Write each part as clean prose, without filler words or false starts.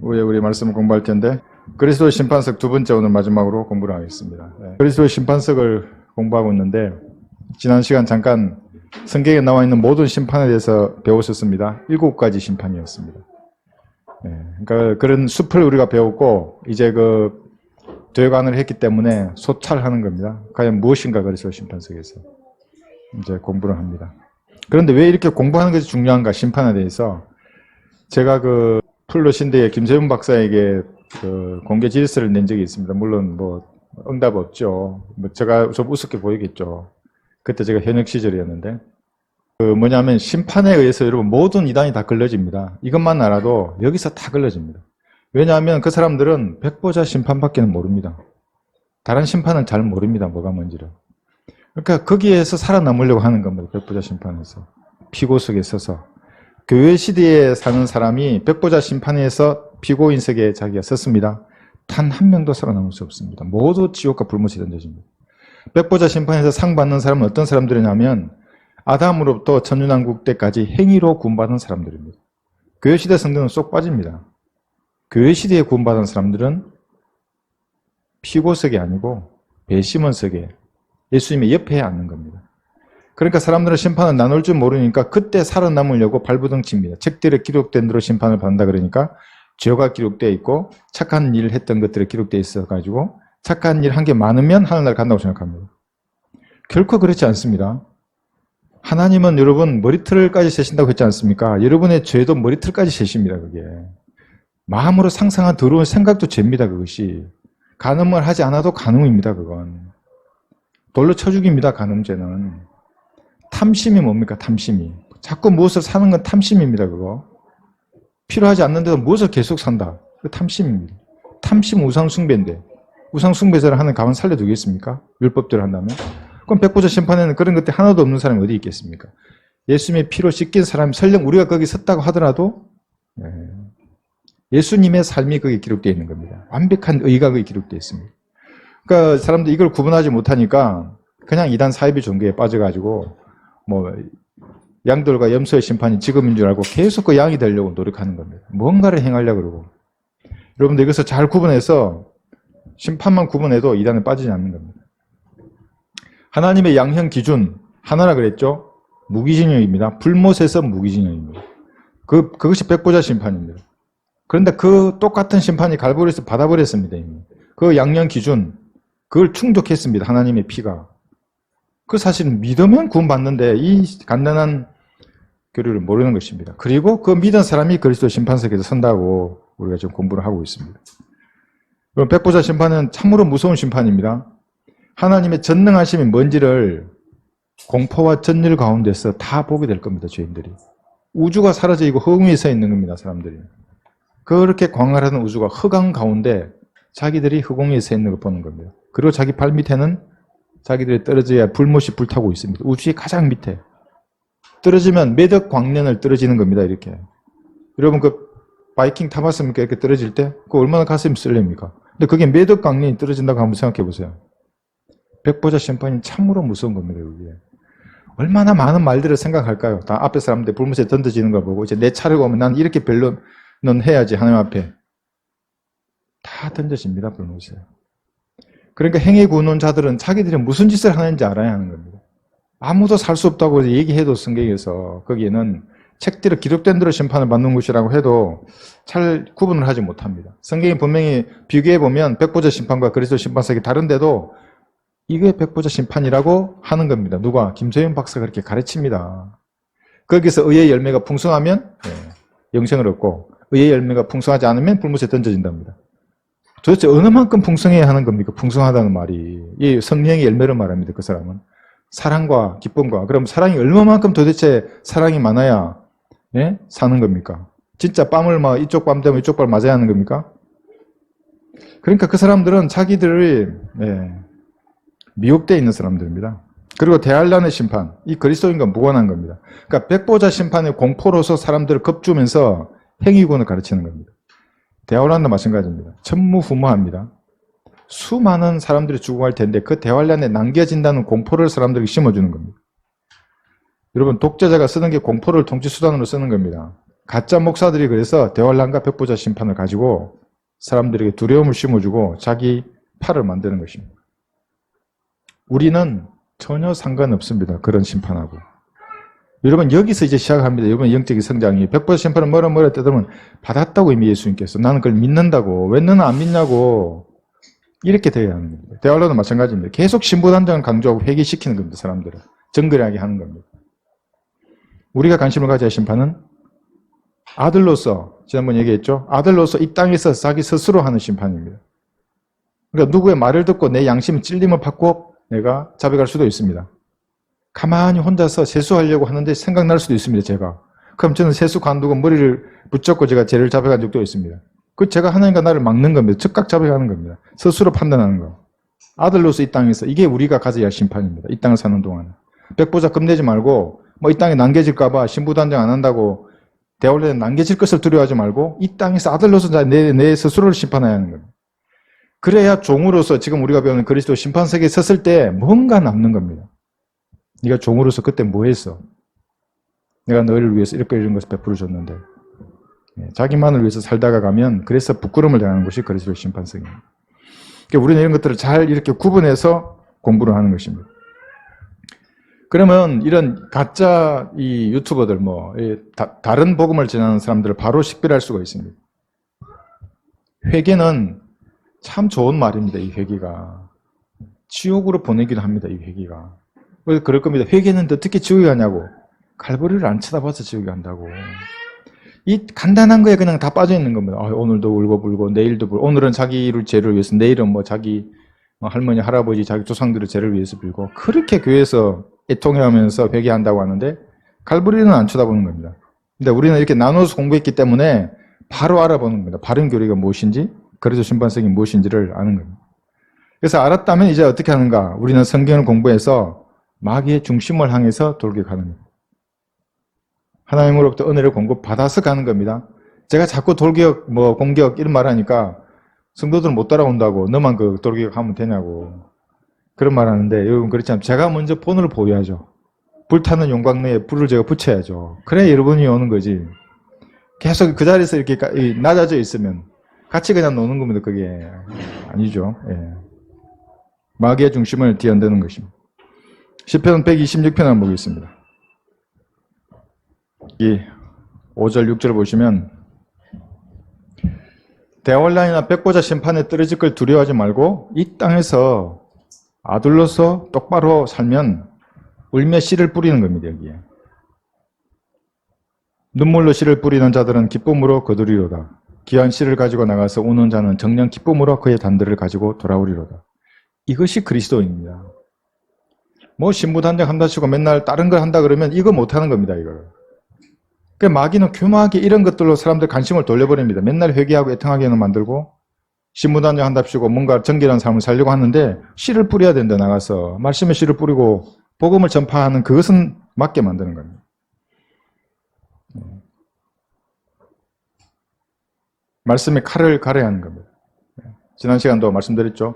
후에 우리 말씀을 공부할 텐데 그리스도의 심판석 두 번째 오늘 마지막으로 공부를 하겠습니다. 그리스도의 심판석을 공부하고 있는데 지난 시간 잠깐 성경에 나와 있는 모든 심판에 대해서 배웠었습니다. 7가지 심판이었습니다. 그러니까 그런 숲을 우리가 배웠고 이제 그 되관을 했기 때문에 소찰하는 겁니다. 과연 무엇인가 그리스도의 심판석에서 이제 공부를 합니다. 그런데 왜 이렇게 공부하는 것이 중요한가 심판에 대해서 제가 그 플로신대의 김세훈 박사에게 그 공개 질서를 낸 적이 있습니다. 물론 뭐 응답 없죠. 뭐 제가 좀 우습게 보이겠죠. 그때 제가 현역 시절이었는데 그 뭐냐면 심판에 의해서 여러분 모든 이단이 다 걸러집니다. 이것만 알아도 여기서 다 걸러집니다. 왜냐하면 그 사람들은 백보자 심판밖에는 모릅니다. 다른 심판은 잘 모릅니다. 뭐가 뭔지를. 그러니까 거기에서 살아남으려고 하는 겁니다. 백보자 심판에서. 피고석에 서서. 교회 시대에 사는 사람이 백보자 심판에서 피고인석에 자기가 섰습니다. 단 한 명도 살아남을 수 없습니다. 모두 지옥과 불못이 던져집니다. 백보자 심판에서 상 받는 사람은 어떤 사람들이냐면 아담으로부터 천년왕국 때까지 행위로 구원받은 사람들입니다. 교회 시대 성도는 쏙 빠집니다. 교회 시대에 구원받은 사람들은 피고석이 아니고 배심원석에 예수님의 옆에 앉는 겁니다. 그러니까 사람들은 심판을 나눌 줄 모르니까 그때 살아남으려고 발부둥칩니다. 책들에 기록된 대로 심판을 받는다 그러니까 죄가 기록되어 있고 착한 일을 했던 것들이 기록되어 있어가지고 착한 일 한 게 많으면 하늘나라 간다고 생각합니다. 결코 그렇지 않습니다. 하나님은 여러분 머리털까지 세신다고 했지 않습니까? 여러분의 죄도 머리털까지 세십니다. 그게. 마음으로 상상한 더러운 생각도 죄입니다. 그것이. 간음을 하지 않아도 간음입니다. 그건. 돌로 쳐 죽입니다. 간음죄는. 탐심이 뭡니까? 탐심이. 자꾸 무엇을 사는 건 탐심입니다. 그거. 필요하지 않는데도 무엇을 계속 산다. 그 탐심입니다. 탐심 우상숭배인데 우상숭배자를 하는 가만 살려두겠습니까? 율법대로 한다면? 그럼 백보자 심판에는 그런 것들이 하나도 없는 사람이 어디 있겠습니까? 예수님의 피로 씻긴 사람이 설령 우리가 거기 섰다고 하더라도 예수님의 삶이 거기 기록되어 있는 겁니다. 완벽한 의가 거기 기록되어 있습니다. 그러니까 사람들이 이걸 구분하지 못하니까 그냥 이단 사이비 종교에 빠져가지고 뭐 양들과 염소의 심판이 지금인 줄 알고 계속 그 양이 되려고 노력하는 겁니다. 뭔가를 행하려고 그러고. 여러분들 이것을 잘 구분해서 심판만 구분해도 이단에 빠지지 않는 겁니다. 하나님의 양형 기준 하나라 그랬죠? 무기징역입니다. 불못에서 무기징역입니다. 그것이 백보자 심판입니다. 그런데 그 똑같은 심판이 갈보리에서 받아버렸습니다. 이미. 그 양형 기준 그걸 충족했습니다. 하나님의 피가. 그 사실은 믿으면 구원받는데 이 간단한 교리를 모르는 것입니다. 그리고 그 믿은 사람이 그리스도 심판석에서 선다고 우리가 지금 공부를 하고 있습니다. 그럼 백보자 심판은 참으로 무서운 심판입니다. 하나님의 전능하심이 뭔지를 공포와 전율 가운데서 다 보게 될 겁니다. 죄인들이. 우주가 사라져 있고 허공 위에 서 있는 겁니다. 사람들이. 그렇게 광활한 우주가 흑암 가운데 자기들이 허공 위에 서 있는 걸 보는 겁니다. 그리고 자기 발 밑에는 자기들이 떨어져야 불못이 불타고 있습니다. 우주의 가장 밑에. 떨어지면 매덕 광년을 떨어지는 겁니다. 이렇게. 여러분 그 바이킹 타봤습니까? 이렇게 떨어질 때? 그거 얼마나 가슴이 쓸립니까? 근데 그게 매덕 광년이 떨어진다고 한번 생각해 보세요. 백보자 심판이 참으로 무서운 겁니다. 그게. 얼마나 많은 말들을 생각할까요? 다 앞에 사람들 불못에 던져지는 걸 보고 이제 내 차례가 오면 난 이렇게 변론은 해야지 하나님 앞에. 다 던져집니다. 불못에. 그러니까 행위 구원자들은 자기들이 무슨 짓을 하는지 알아야 하는 겁니다. 아무도 살 수 없다고 얘기해도 성경에서 거기에는 책대로 기록된 대로 심판을 받는 것이라고 해도 잘 구분을 하지 못합니다. 성경이 분명히 비교해보면 백보자 심판과 그리스도 심판석이 다른데도 이게 백보자 심판이라고 하는 겁니다. 누가? 김세윤 박사가 그렇게 가르칩니다. 거기서 의의 열매가 풍성하면 영생을 얻고 의의 열매가 풍성하지 않으면 불못에 던져진답니다. 도대체 어느 만큼 풍성해야 하는 겁니까? 풍성하다는 말이. 이 성령의 열매를 말합니다. 그 사람은. 사랑과 기쁨과. 그럼 사랑이 얼마만큼 도대체 사랑이 많아야 사는 겁니까? 진짜 뺨을 막 이쪽 뺨 되면 이쪽 발 맞아야 하는 겁니까? 그러니까 그 사람들은 자기들이 미혹되어 있는 사람들입니다. 그리고 대환란의 심판. 이 그리스도인과 무관한 겁니다. 그러니까 백보자 심판의 공포로서 사람들을 겁주면서 행위군을 가르치는 겁니다. 대환란도 마찬가지입니다. 천무후무합니다. 수많은 사람들이 죽어갈 텐데 그 대환란에 남겨진다는 공포를 사람들에게 심어주는 겁니다. 여러분 독재자가 쓰는 게 공포를 통치수단으로 쓰는 겁니다. 가짜 목사들이 그래서 대환란과 백보자 심판을 가지고 사람들에게 두려움을 심어주고 자기 팔을 만드는 것입니다. 우리는 전혀 상관없습니다. 그런 심판하고. 여러분 여기서 이제 시작합니다. 여러분 영적인 성장이. 백보자 심판을 뭐라 뜯으면 받았다고 이미 예수님께서. 나는 그걸 믿는다고. 왜 너는 안 믿냐고. 이렇게 돼야 하는 겁니다. 대환란도 마찬가지입니다. 계속 신부단장을 강조하고 회개시키는 겁니다. 사람들을. 정결하게 하는 겁니다. 우리가 관심을 가져야 할 심판은 아들로서, 지난번 얘기했죠? 아들로서 이 땅에서 자기 스스로 하는 심판입니다. 그러니까 누구의 말을 듣고 내 양심이 찔림을 받고 내가 자백할 수도 있습니다. 가만히 혼자서 세수하려고 하는데 생각날 수도 있습니다, 제가. 그럼 저는 세수 관두고 머리를 붙잡고 제가 죄를 자백한 적도 있습니다. 그 제가 하나님과 나를 막는 겁니다. 즉각 자백하는 겁니다. 스스로 판단하는 거. 아들로서 이 땅에서 이게 우리가 가져야 할 심판입니다. 이 땅을 사는 동안. 백보자 겁내지 말고 뭐 이 땅에 남겨질까봐 신부단장 안 한다고 대원래에 남겨질 것을 두려워하지 말고 이 땅에서 아들로서 내 스스로를 심판해야 하는 겁니다. 그래야 종으로서 지금 우리가 배우는 그리스도 심판석에 섰을 때 뭔가 남는 겁니다. 네가 종으로서 그때 뭐 했어? 내가 너희를 위해서 이런 것을 베풀어 줬는데 자기만을 위해서 살다가 가면 그래서 부끄러움을 당하는 것이 그리스도의 심판석입니다. 그러니까 우리는 이런 것들을 잘 이렇게 구분해서 공부를 하는 것입니다. 그러면 이런 가짜 이 유튜버들 다른 복음을 전하는 사람들을 바로 식별할 수가 있습니다. 회개는 참 좋은 말입니다. 이 회개가 지옥으로 보내기도 합니다. 이 회개가. 그럴 겁니다. 회개는 어떻게 지옥에 가냐고. 갈보리를 안 쳐다봐서 지옥에 간다고. 이 간단한 거에 그냥 다 빠져 있는 겁니다. 오늘도 울고 불고 내일도 불고 오늘은 자기를 죄를 위해서 내일은 자기 할머니 할아버지 자기 조상들의 죄를 위해서 빌고 그렇게 교회에서 애통해하면서 회개한다고 하는데 갈보리는 안 쳐다보는 겁니다. 근데 우리는 이렇게 나눠서 공부했기 때문에 바로 알아보는 겁니다. 바른 교리가 무엇인지 그래서 심판성이 무엇인지를 아는 겁니다. 그래서 알았다면 이제 어떻게 하는가? 우리는 성경을 공부해서 마귀의 중심을 향해서 돌격하는 겁니다. 하나님으로부터 은혜를 공급받아서 가는 겁니다. 제가 자꾸 돌격, 공격 이런 말 하니까 성도들은 못 따라온다고 너만 그 돌격하면 되냐고 그런 말 하는데 여러분 그렇지 않으면 제가 먼저 본을 보여야죠. 불타는 용광로에 불을 제가 붙여야죠. 그래 여러분이 오는 거지. 계속 그 자리에서 이렇게 낮아져 있으면 같이 그냥 노는 겁니다. 그게 아니죠. 예. 마귀의 중심을 뒤흔드는 것입니다. 시편 126편 한번 보겠습니다. 이 5절 6절 보시면 대환란이나 백보자 심판에 떨어질 걸 두려워하지 말고 이 땅에서 아들로서 똑바로 살면 울며 씨를 뿌리는 겁니다. 여기에 눈물로 씨를 뿌리는 자들은 기쁨으로 거두리로다. 귀한 씨를 가지고 나가서 우는 자는 정녕 기쁨으로 그의 단들을 가지고 돌아오리로다. 이것이 그리스도입니다. 신부단장 한다시고 맨날 다른 걸 한다 그러면 이거 못하는 겁니다. 이걸. 그러니까 마귀는 교묘하게 이런 것들로 사람들 관심을 돌려버립니다. 맨날 회개하고 애통하게는 만들고 신부단장 한답시고 뭔가 정결한 삶을 살려고 하는데 씨를 뿌려야 된다. 나가서 말씀의 씨를 뿌리고 복음을 전파하는 그것은 맞게 만드는 겁니다. 말씀의 칼을 갈아야 하는 겁니다. 지난 시간도 말씀드렸죠.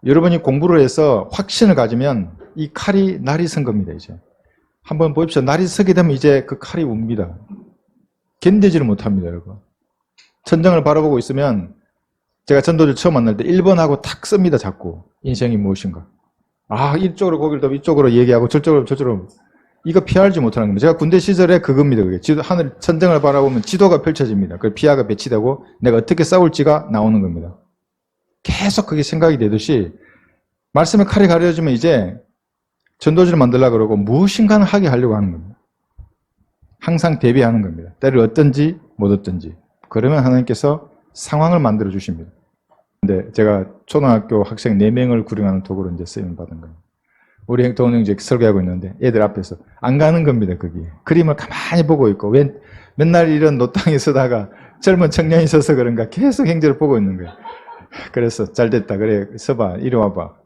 여러분이 공부를 해서 확신을 가지면 이 칼이 날이 선 겁니다. 이제 한번 보십시오. 날이 서게 되면 이제 그 칼이 웁니다. 견디지를 못합니다. 여러분. 천장을 바라보고 있으면 제가 전도를 처음 만날 때 1번하고 탁 씁니다. 자꾸 인생이 무엇인가. 이쪽으로 고개를 더 이쪽으로 얘기하고 저쪽으로 이거 피하지 못하는 겁니다. 제가 군대 시절에 그겁니다. 그게 하늘 천장을 바라보면 지도가 펼쳐집니다. 그 피아가 배치되고 내가 어떻게 싸울지가 나오는 겁니다. 계속 그게 생각이 되듯이 말씀의 칼이 가려지면 이제 전도지를 만들려고 그러고 무엇인가는 하게 하려고 하는 겁니다. 항상 대비하는 겁니다. 때를 얻든지 못 얻든지. 그러면 하나님께서 상황을 만들어 주십니다. 근데 제가 초등학교 학생 4명을 구령하는 도구로 이제 쓰임 받은 거예요. 우리 동영 이제 설교하고 있는데 애들 앞에서 안 가는 겁니다. 거기 그림을 가만히 보고 있고 맨날 이런 노땅에 서다가 젊은 청년이 서서 그런가 계속 행제를 보고 있는 거예요. 그래서 잘 됐다. 그래 서봐 이리 와봐.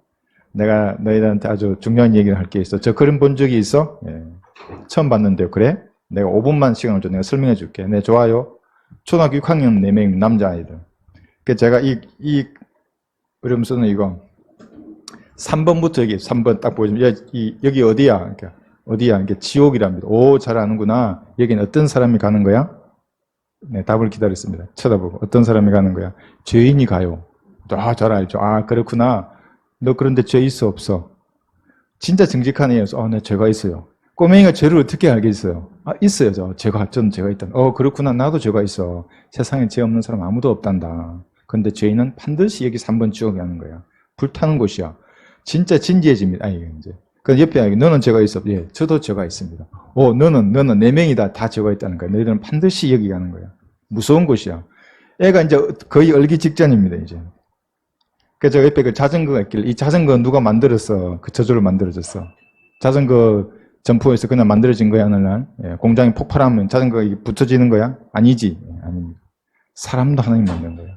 내가 너희들한테 아주 중요한 얘기를 할 게 있어. 저 그림 본 적이 있어? 예. 처음 봤는데요. 그래? 내가 5분만 시간을 줘. 내가 설명해 줄게. 네, 좋아요. 초등학교 6학년 4명 남자아이들. 그 제가 이 그림 쓰는 이거 3번부터 여기 3번 딱 보시면 여기 어디야? 그러니까 어디야? 이게 지옥이랍니다. 오, 잘 아는구나. 여기는 어떤 사람이 가는 거야? 네, 답을 기다렸습니다. 쳐다보고 어떤 사람이 가는 거야? 죄인이 가요. 아, 잘 알죠. 아, 그렇구나. 너 그런데 죄 있어 없어? 진짜 정직한 애여서 네, 죄가 있어요. 꼬맹이가 죄를 어떻게 알겠어요? 아, 있어요. 저는 죄가 있다. 그렇구나. 나도 죄가 있어. 세상에 죄 없는 사람 아무도 없단다. 근데 죄인은 반드시 여기 3번 지옥에 가는 거야. 불타는 곳이야. 진짜 진지해집니다. 이제. 그 옆에 너는 죄가 있어. 예, 저도 죄가 있습니다. 너는 4명이다. 다 죄가 있다는 거야. 너희들은 반드시 여기 가는 거야. 무서운 곳이야. 애가 이제 거의 얼기 직전입니다, 이제. 그래서 저 옆에 그 자전거가 있길래, 이 자전거 누가 만들었어? 그 저주를 만들어줬어. 자전거 점포에서 그냥 만들어진 거야, 어느 날. 예, 공장이 폭발하면 자전거가 붙어지는 거야? 아니지. 아닙니다. 사람도 하나님 만든 거야.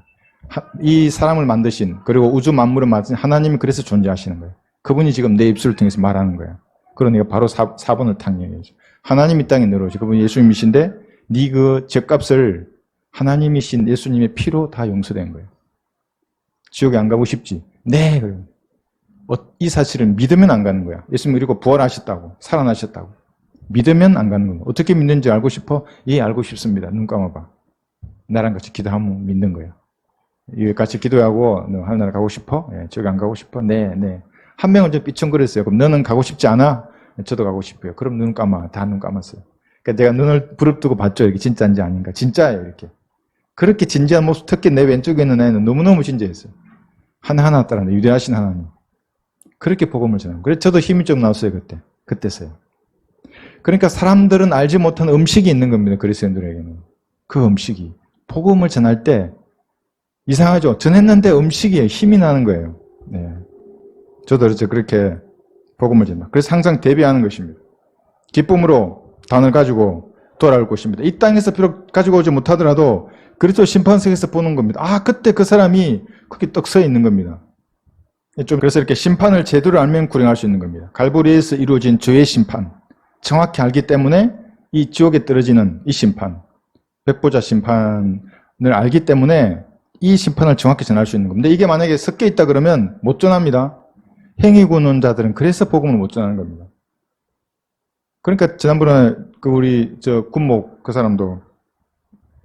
이 사람을 만드신, 그리고 우주 만물을 만드신 하나님이 그래서 존재하시는 거예요. 그분이 지금 내 입술을 통해서 말하는 거야. 그러니까 바로 4번을 탕령해야죠. 하나님이 땅에 내려오시. 그분이 예수님이신데, 네 그 죄값을 하나님이신 예수님의 피로 다 용서된 거예요. 지옥에 안 가고 싶지? 네. 이 사실을 믿으면 안 가는 거야. 예수님이 그리고 부활하셨다고, 살아나셨다고. 믿으면 안 가는 거야. 어떻게 믿는지 알고 싶어? 예, 알고 싶습니다. 눈 감아봐. 나랑 같이 기도하면 믿는 거야. 같이 기도하고, 너 하늘나라 가고 싶어? 예, 저기 안 가고 싶어? 네, 네. 한 명은 좀 삐청거렸어요. 그럼 너는 가고 싶지 않아? 저도 가고 싶어요. 그럼 눈 감아. 다 눈 감았어요. 그러니까 내가 눈을 부릅뜨고 봤죠. 이게 진짜인지 아닌가. 진짜예요, 이렇게. 그렇게 진지한 모습, 특히 내 왼쪽에 있는 애는 너무너무 진지했어요. 하나하나 따라 위대하신 하나님. 그렇게 복음을 전하고. 그래서 저도 힘이 좀 나왔어요, 그때서요. 그러니까 사람들은 알지 못한 음식이 있는 겁니다, 그리스도인들에게는. 그 음식이. 복음을 전할 때, 이상하죠? 전했는데 음식이 힘이 나는 거예요. 네. 저도 그렇게 복음을 전합니다. 그래서 항상 대비하는 것입니다. 기쁨으로 단을 가지고 돌아올 것입니다. 이 땅에서 비록 가지고 오지 못하더라도 그리스도 심판석에서 보는 겁니다. 그때 그 사람이 거기 떡 서 있는 겁니다. 그래서 이렇게 심판을 제대로 알면 구령할 수 있는 겁니다. 갈보리에서 이루어진 죄의 심판. 정확히 알기 때문에 이 지옥에 떨어지는 이 심판, 백보자 심판을 알기 때문에 이 심판을 정확히 전할 수 있는 겁니다. 이게 만약에 섞여 있다 그러면 못 전합니다. 행위군원자들은 그래서 복음을 못 전하는 겁니다. 그러니까 지난번에 우리 군목 그 사람도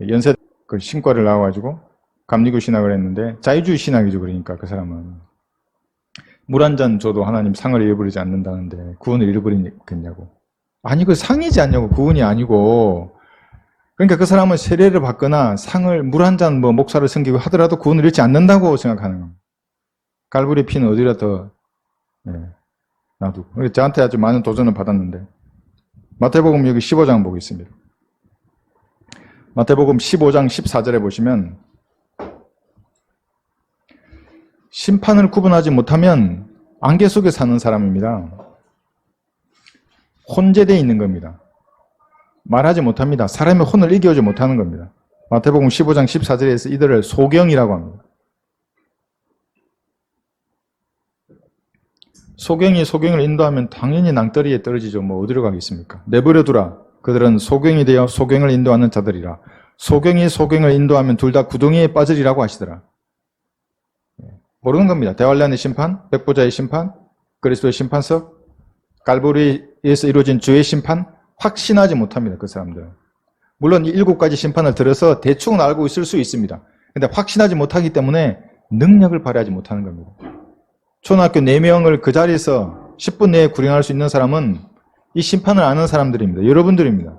연세 그 신과를 나와가지고 감리교 신학을 했는데 자유주의 신학이죠. 그러니까 그 사람은 물 한 잔 줘도 하나님 상을 잃어버리지 않는다는데 구원을 잃어버리겠냐고. 아니 그 상이지 않냐고. 구원이 아니고. 그러니까 그 사람은 세례를 받거나 상을 물 한 잔 목사를 섬기고 하더라도 구원을 잃지 않는다고 생각하는 겁니다. 갈보리 피는 어디라 더 놔두고. 저한테 아주 많은 도전을 받았는데 마태복음 여기 15장 보겠습니다. 마태복음 15장 14절에 보시면 심판을 구분하지 못하면 안개 속에 사는 사람입니다. 혼재되어 있는 겁니다. 말하지 못합니다. 사람의 혼을 이겨오지 못하는 겁니다. 마태복음 15장 14절에서 이들을 소경이라고 합니다. 소경을 인도하면 당연히 낭떠리에 떨어지죠. 어디로 가겠습니까? 내버려두라. 그들은 소경이 되어 소경을 인도하는 자들이라. 소경이 소경을 인도하면 둘 다 구덩이에 빠지리라고 하시더라. 모르는 겁니다. 대환란의 심판, 백보자의 심판, 그리스도의 심판석, 갈보리에서 이루어진 주의 심판, 확신하지 못합니다. 그 사람들은. 물론 이 7가지 심판을 들어서 대충은 알고 있을 수 있습니다. 그런데 확신하지 못하기 때문에 능력을 발휘하지 못하는 겁니다. 초등학교 4명을 그 자리에서 10분 내에 구령할 수 있는 사람은 이 심판을 아는 사람들입니다. 여러분들입니다.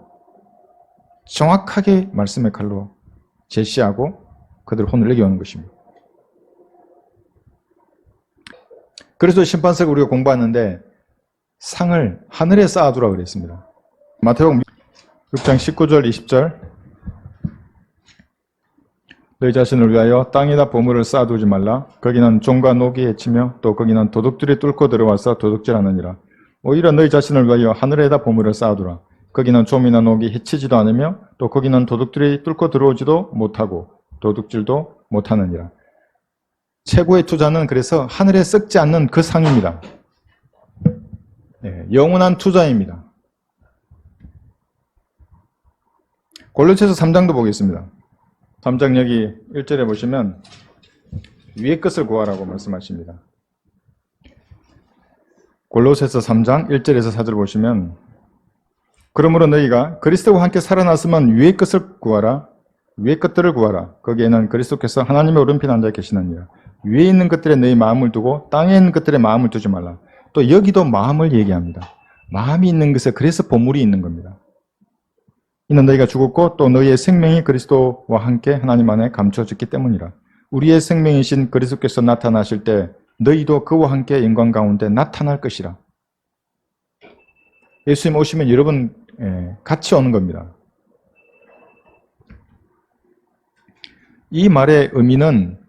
정확하게 말씀의 칼로 제시하고 그들 혼을 이겨오는 것입니다. 그래서 심판석을 우리가 공부하는데 상을 하늘에 쌓아두라 그랬습니다. 마태복음 6장 19절 20절 너희 자신을 위하여 땅에다 보물을 쌓아두지 말라. 거기는 종과 녹이 해치며 또 거기는 도둑들이 뚫고 들어와서 도둑질하느니라. 오히려 너희 자신을 위하여 하늘에다 보물을 쌓아두라. 거기는 좀이나 녹이 해치지도 않으며 또 거기는 도둑들이 뚫고 들어오지도 못하고 도둑질도 못하느니라. 최고의 투자는 그래서 하늘에 썩지 않는 그 상입니다. 영원한 투자입니다. 골로새서 3장도 보겠습니다. 3장 여기 1절에 보시면 위의 것을 구하라고 말씀하십니다. 골로새서 3장 1절에서 4절 보시면 그러므로 너희가 그리스도와 함께 살아났으면 위의 것을 구하라. 위의 것들을 구하라. 거기에는 그리스도께서 하나님의 오른편에 앉아 계시느니라. 위에 있는 것들에 너희 마음을 두고 땅에 있는 것들에 마음을 두지 말라. 또 여기도 마음을 얘기합니다. 마음이 있는 것에 그래서 보물이 있는 겁니다. 이는 너희가 죽었고 또 너희의 생명이 그리스도와 함께 하나님 안에 감춰졌기 때문이라. 우리의 생명이신 그리스도께서 나타나실 때 너희도 그와 함께 영광 가운데 나타날 것이라. 예수님 오시면 여러분 같이 오는 겁니다. 이 말의 의미는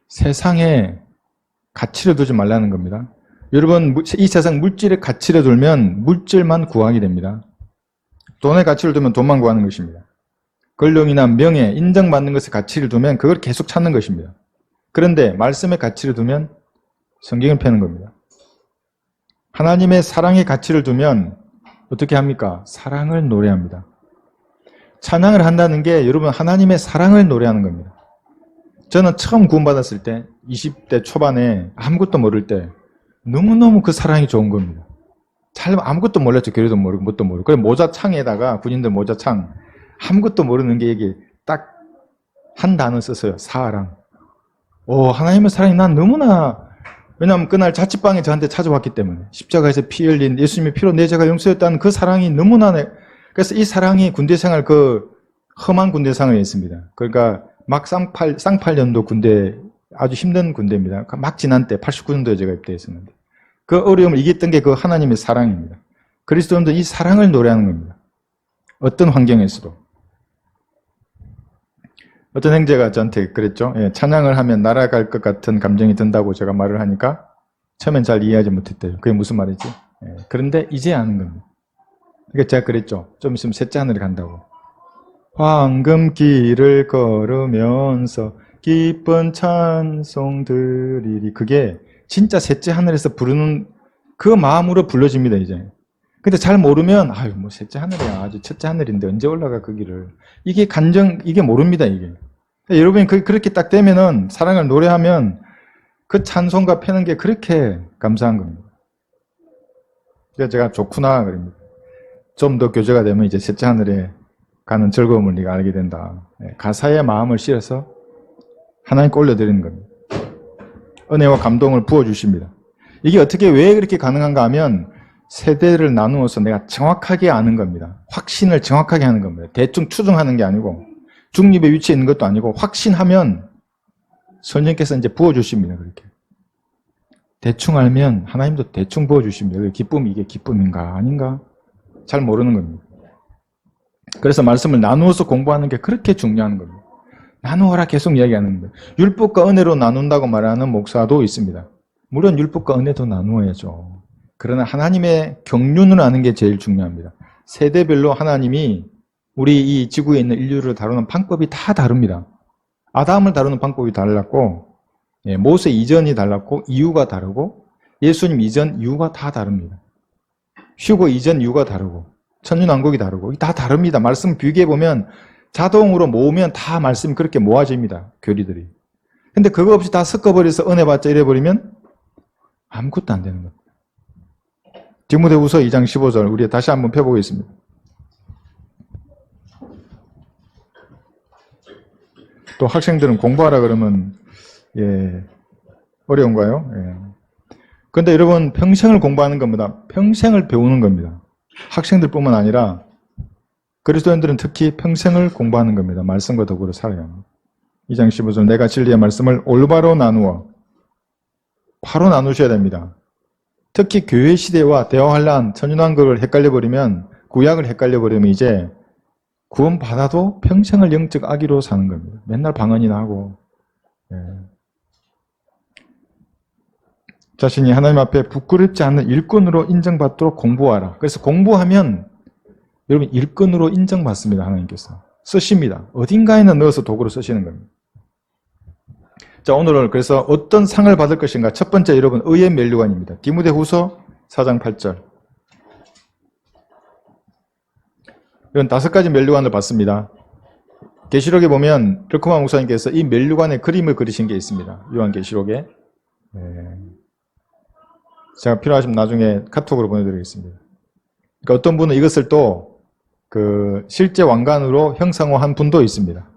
세상에 가치를 두지 말라는 겁니다. 여러분, 이 세상 물질의 가치를 두면 물질만 구하게 됩니다. 돈의 가치를 두면 돈만 구하는 것입니다. 권력이나 명예, 인정받는 것의 가치를 두면 그걸 계속 찾는 것입니다. 그런데 말씀의 가치를 두면 성경을 펴는 겁니다. 하나님의 사랑의 가치를 두면 어떻게 합니까? 사랑을 노래합니다. 찬양을 한다는 게 여러분 하나님의 사랑을 노래하는 겁니다. 저는 처음 구원받았을 때 20대 초반에 아무것도 모를 때 너무너무 그 사랑이 좋은 겁니다. 잘 아무것도 몰랐죠. 교회도 모르고 뭣도 모르고. 그래서 모자창에다가 군인들 모자창 아무것도 모르는 게 이게 딱 한 단어 썼어요. 사랑. 하나님의 사랑이 난 너무나, 왜냐하면 그날 자취방에 저한테 찾아왔기 때문에 십자가에서 피 흘린 예수님의 피로 내 죄가 용서였다는 그 사랑이 너무나 그래서 이 사랑이 군대생활 그 험한 군대생활이 있습니다. 그러니까 막 쌍팔년도 군대 아주 힘든 군대입니다. 막 지난 때 89년도에 제가 입대했었는데 그 어려움을 이겼던 게 그 하나님의 사랑입니다. 그리스도인도 이 사랑을 노래하는 겁니다. 어떤 환경에서도. 어떤 형제가 저한테 그랬죠. 찬양을 하면 날아갈 것 같은 감정이 든다고 제가 말을 하니까 처음엔 잘 이해하지 못했대요. 그게 무슨 말이지? 그런데 이제 아는 겁니다. 그러니까 제가 그랬죠. 좀 있으면 셋째 하늘에 간다고. 황금길을 걸으면서 기쁜 찬송 드리리. 그게 진짜 셋째 하늘에서 부르는 그 마음으로 불러집니다, 이제. 근데 잘 모르면, 뭐 셋째 하늘이야. 아주 첫째 하늘인데 언제 올라가, 그 길을. 이게 이게 모릅니다, 이게. 여러분이 그렇게 딱 되면은, 사랑을 노래하면 그 찬송가 펴는 게 그렇게 감사한 겁니다. 그래서 제가 좋구나, 그럽니다. 좀 더 교제가 되면 이제 셋째 하늘에 가는 즐거움을 네가 알게 된다. 가사의 마음을 실어서 하나님께 올려드리는 겁니다. 은혜와 감동을 부어주십니다. 이게 어떻게 왜 그렇게 가능한가 하면 세대를 나누어서 내가 정확하게 아는 겁니다. 확신을 정확하게 하는 겁니다. 대충 추정하는 게 아니고 중립의 위치에 있는 것도 아니고 확신하면 성령께서 이제 부어주십니다. 그렇게. 대충 알면 하나님도 대충 부어주십니다. 기쁨이 이게 기쁨인가 아닌가 잘 모르는 겁니다. 그래서 말씀을 나누어서 공부하는 게 그렇게 중요한 겁니다. 나누어라 계속 이야기하는 겁니다. 율법과 은혜로 나눈다고 말하는 목사도 있습니다. 물론 율법과 은혜도 나누어야죠. 그러나 하나님의 경륜을 아는 게 제일 중요합니다. 세대별로 하나님이 우리 이 지구에 있는 인류를 다루는 방법이 다 다릅니다. 아담을 다루는 방법이 달랐고 모세 이전이 달랐고 이유가 다르고 예수님 이전 이유가 다 다릅니다. 휴거 이전 이유가 다르고 천년왕국이 다르고 다 다릅니다. 말씀 비교해보면 자동으로 모으면 다 말씀이 그렇게 모아집니다. 교리들이. 근데 그거 없이 다 섞어버려서 은혜 받자 이래버리면 아무것도 안 되는 겁니다. 디모데후서 2장 15절 우리 다시 한번 펴보겠습니다. 또 학생들은 공부하라 그러면 어려운가요? 그런데 여러분 평생을 공부하는 겁니다. 평생을 배우는 겁니다. 학생들뿐만 아니라 그리스도인들은 특히 평생을 공부하는 겁니다. 말씀과 더불어 살아야 합니다. 2장 15절 내가 진리의 말씀을 올바로 나누어 바로 나누셔야 됩니다. 특히 교회 시대와 대화환란, 천연왕국을 헷갈려버리면 구약을 헷갈려버리면 이제 구원받아도 평생을 영적 아기로 사는 겁니다. 맨날 방언이나 하고 자신이 하나님 앞에 부끄럽지 않는 일꾼으로 인정받도록 공부하라. 그래서 공부하면 여러분 일꾼으로 인정받습니다. 하나님께서 쓰십니다. 어딘가에는 넣어서 도구로 쓰시는 겁니다. 자, 오늘은 그래서 어떤 상을 받을 것인가. 첫 번째 여러분 의의 면류관입니다. 디모데후서 4장 8절. 이런 5가지 면류관을 받습니다. 계시록에 보면 르코마 목사님께서 이 면류관의 그림을 그리신 게 있습니다. 요한계시록에. 제가 필요하시면 나중에 카톡으로 보내드리겠습니다. 그러니까 어떤 분은 이것을 또 실제 왕관으로 형상화한 분도 있습니다.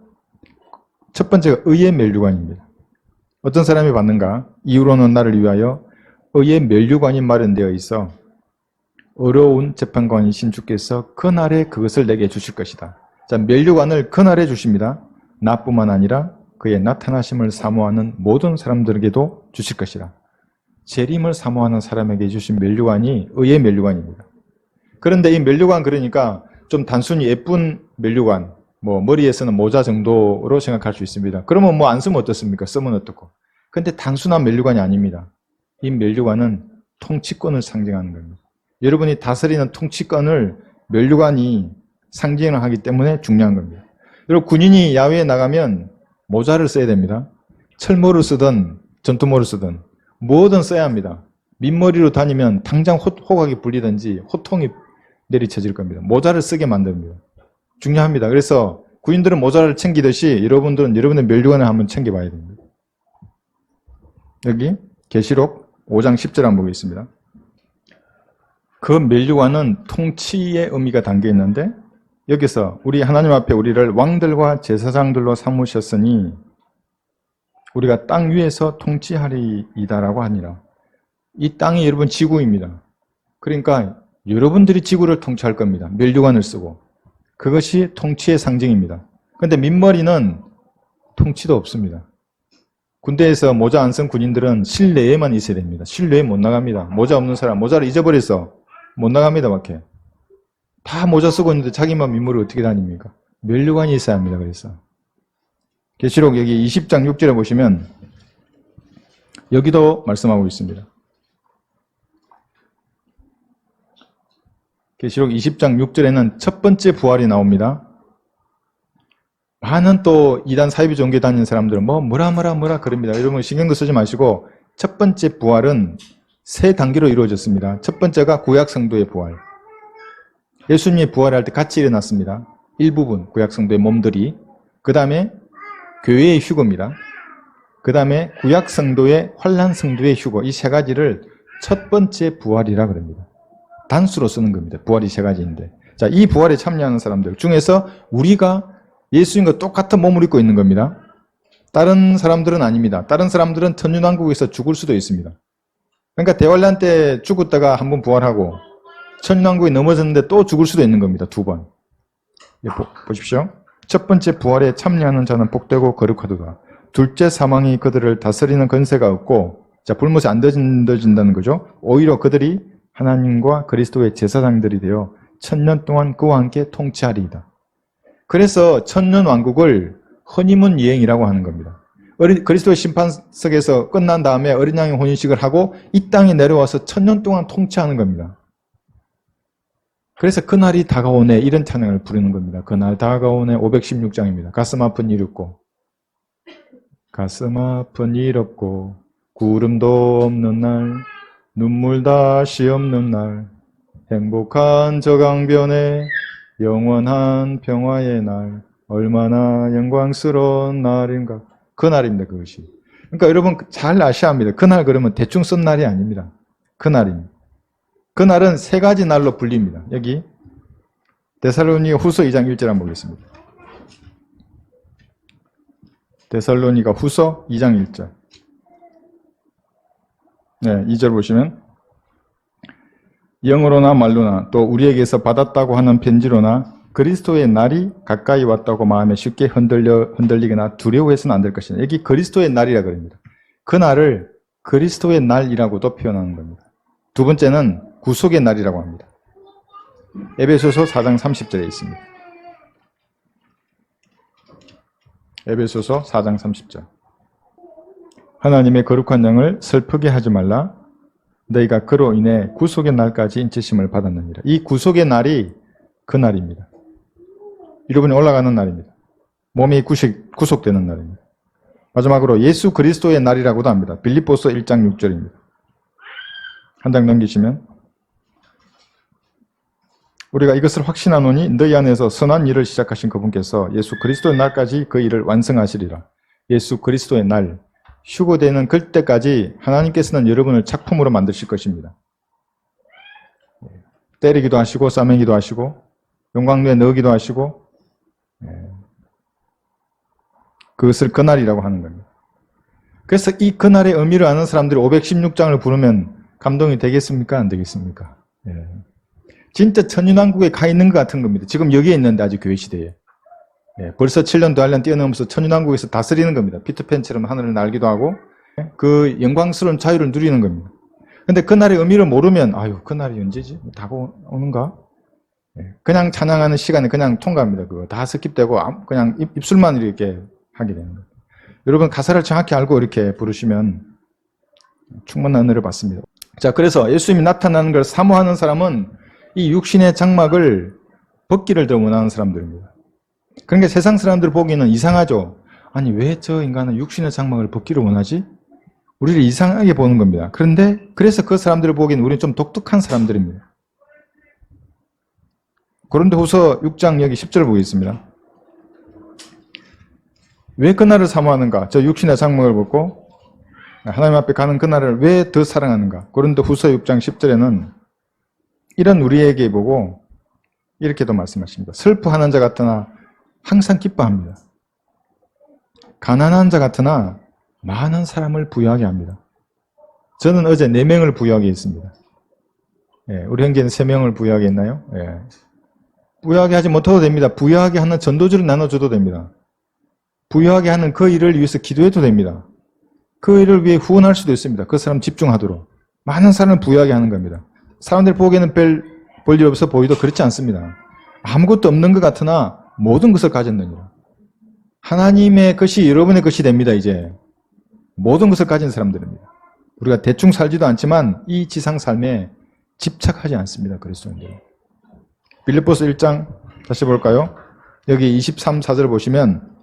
첫 번째가 의의 면류관입니다. 어떤 사람이 받는가? 이후로는 나를 위하여 의의 면류관이 마련되어 있어 어려운 재판관이신 주께서 그날에 그것을 내게 주실 것이다. 자, 면류관을 그날에 주십니다. 나뿐만 아니라 그의 나타나심을 사모하는 모든 사람들에게도 주실 것이다. 재림을 사모하는 사람에게 주신 면류관이 의의 면류관입니다. 그런데 이 면류관 그러니까 좀 단순히 예쁜 면류관, 머리에 쓰는 모자 정도로 생각할 수 있습니다. 그러면 안 쓰면 어떻습니까? 쓰면 어떻고. 근데 단순한 면류관이 아닙니다. 이 면류관은 통치권을 상징하는 겁니다. 여러분이 다스리는 통치권을 면류관이 상징을 하기 때문에 중요한 겁니다. 여러분 군인이 야외에 나가면 모자를 써야 됩니다. 철모를 쓰든 전투모를 쓰든 뭐든 써야 합니다. 민머리로 다니면 당장 호각이 불리든지 호통이 내리쳐질 겁니다. 모자를 쓰게 만듭니다. 중요합니다. 그래서 군인들은 모자를 챙기듯이 여러분들은 여러분의 면류관을 한번 챙겨봐야 됩니다. 여기 계시록 5장 10절 한번 보겠습니다. 그 면류관은 통치의 의미가 담겨 있는데 여기서 우리 하나님 앞에 우리를 왕들과 제사장들로 삼으셨으니 우리가 땅 위에서 통치하리이다라고 하니라. 이 땅이 여러분 지구입니다. 그러니까 여러분들이 지구를 통치할 겁니다. 면류관을 쓰고. 그것이 통치의 상징입니다. 그런데 민머리는 통치도 없습니다. 군대에서 모자 안 쓴 군인들은 실내에만 있어야 됩니다. 실내에 못 나갑니다. 모자 없는 사람, 모자를 잊어버려서 못 나갑니다. 밖에. 다 모자 쓰고 있는데 자기만 민머리 어떻게 다닙니까? 면류관이 있어야 합니다. 그래서 계시록 여기 20장 6절에 보시면 여기도 말씀하고 있습니다. 계시록 20장 6절에는 첫 번째 부활이 나옵니다. 많은 또 이단 사이비 종교에 다니는 사람들은 뭐라 그럽니다. 여러분 신경도 쓰지 마시고 첫 번째 부활은 세 단계로 이루어졌습니다. 첫 번째가 구약 성도의 부활. 예수님이 부활할 때 같이 일어났습니다. 일부분 구약 성도의 몸들이. 그 다음에 교회의 휴거입니다. 그 다음에 구약 성도의 환난 성도의 휴거. 이 세 가지를 첫 번째 부활이라 그럽니다. 단수로 쓰는 겁니다. 부활이 세 가지인데. 자, 이 부활에 참여하는 사람들 중에서 우리가 예수님과 똑같은 몸을 입고 있는 겁니다. 다른 사람들은 아닙니다. 다른 사람들은 천년왕국에서 죽을 수도 있습니다. 그러니까 대환란 때 죽었다가 한 번 부활하고 천년왕국에 넘어졌는데 또 죽을 수도 있는 겁니다. 두 번. 보십시오. 첫 번째 부활에 참여하는 자는 복되고 거룩하도다. 둘째 사망이 그들을 다스리는 권세가 없고, 자, 불못에 안 던져진다는 거죠. 오히려 그들이 하나님과 그리스도의 제사장들이 되어 천년 동안 그와 함께 통치하리이다. 그래서 천년 왕국을 허니문 여행이라고 하는 겁니다. 그리스도의 심판석에서 끝난 다음에 어린 양의 혼인식을 하고 이 땅에 내려와서 천년 동안 통치하는 겁니다. 그래서 그날이 다가오네 이런 찬양을 부르는 겁니다. 그날 다가오네 516장입니다. 가슴 아픈 일 없고 가슴 아픈 일 없고 구름도 없는 날 눈물 다시 없는 날 행복한 저강변에 영원한 평화의 날 얼마나 영광스러운 날인가. 그날입니다. 그것이. 그러니까 여러분 잘 아셔야 합니다. 그날 그러면 대충 쓴 날이 아닙니다. 그날입니다. 그날은 세 가지 날로 불립니다. 여기 데살로니가 후서 2장 1절 한번 보겠습니다. 데살로니가 후서 2장 1절. 네, 2절 보시면 영어로나 말로나 또 우리에게서 받았다고 하는 편지로나 그리스도의 날이 가까이 왔다고 마음에 쉽게 흔들리거나 두려워해서는 안 될 것이다. 여기 그리스도의 날이라 그럽니다. 그 날을 그리스도의 날이라고도 표현하는 겁니다. 두 번째는 구속의 날이라고 합니다. 에베소서 4장 30절에 있습니다. 에베소서 4장 30절. 하나님의 거룩한 영을 슬프게 하지 말라. 너희가 그로 인해 구속의 날까지 인치심을 받았느니라. 이 구속의 날이 그 날입니다. 여러분이 올라가는 날입니다. 몸이 구속되는 날입니다. 마지막으로 예수 그리스도의 날이라고도 합니다. 빌립보서 1장 6절입니다. 한 장 넘기시면 우리가 이것을 확신하노니 너희 안에서 선한 일을 시작하신 그분께서 예수 그리스도의 날까지 그 일을 완성하시리라. 예수 그리스도의 날, 휴거되는 그때까지 하나님께서는 여러분을 작품으로 만드실 것입니다. 때리기도 하시고 싸매기도 하시고 용광로에 넣기도 하시고, 그것을 그날이라고 하는 겁니다. 그래서 이 그날의 의미를 아는 사람들이 516장을 부르면 감동이 되겠습니까? 안 되겠습니까? 진짜 천윤왕국에 가 있는 것 같은 겁니다. 지금 여기에 있는데 아직 교회 시대에. 벌써 7년 도 8년 뛰어넘어서 천윤왕국에서 다스리는 겁니다. 피터팬처럼 하늘을 날기도 하고 그 영광스러운 자유를 누리는 겁니다. 근데 그날의 의미를 모르면 아유 그날이 언제지? 다 오는가? 그냥 찬양하는 시간에 그냥 통과합니다. 그거 다 스킵되고 그냥 입술만 이렇게 하게 되는 거예요. 여러분 가사를 정확히 알고 이렇게 부르시면 충분한 은혜를 받습니다. 자, 그래서 예수님이 나타나는 걸 사모하는 사람은 이 육신의 장막을 벗기를 더 원하는 사람들입니다. 그러니까 세상 사람들 보기에는 이상하죠. 아니 왜 저 인간은 육신의 장막을 벗기를 원하지? 우리를 이상하게 보는 겁니다. 그래서 그 사람들을 보기에는 우리는 좀 독특한 사람들입니다. 고린도후서 6장 여기 10절 보겠습니다. 왜 그날을 사모하는가? 저 육신의 장막을 벗고 하나님 앞에 가는 그날을 왜 더 사랑하는가? 고린도후서 6장 10절에는 이런 우리에게 보고 이렇게도 말씀하십니다. 슬퍼하는 자 같으나 항상 기뻐합니다. 가난한 자 같으나 많은 사람을 부유하게 합니다. 저는 어제 4명을 부유하게 했습니다. 우리 형제는 3명을 부유하게 했나요? 부유하게 하지 못해도 됩니다. 부유하게 하는 전도주를 나눠줘도 됩니다. 부유하게 하는 그 일을 위해서 기도해도 됩니다. 그 일을 위해 후원할 수도 있습니다. 그 사람 집중하도록. 많은 사람을 부유하게 하는 겁니다. 사람들 보기에는 볼 일 없어 보이도 그렇지 않습니다. 아무것도 없는 것 같으나 모든 것을 가졌느니라. 하나님의 것이 여러분의 것이 됩니다. 이제 모든 것을 가진 사람들입니다. 우리가 대충 살지도 않지만 이 지상 삶에 집착하지 않습니다. 그리스도인들. 빌립보서 1장 다시 볼까요? 여기 23, 4절 보시면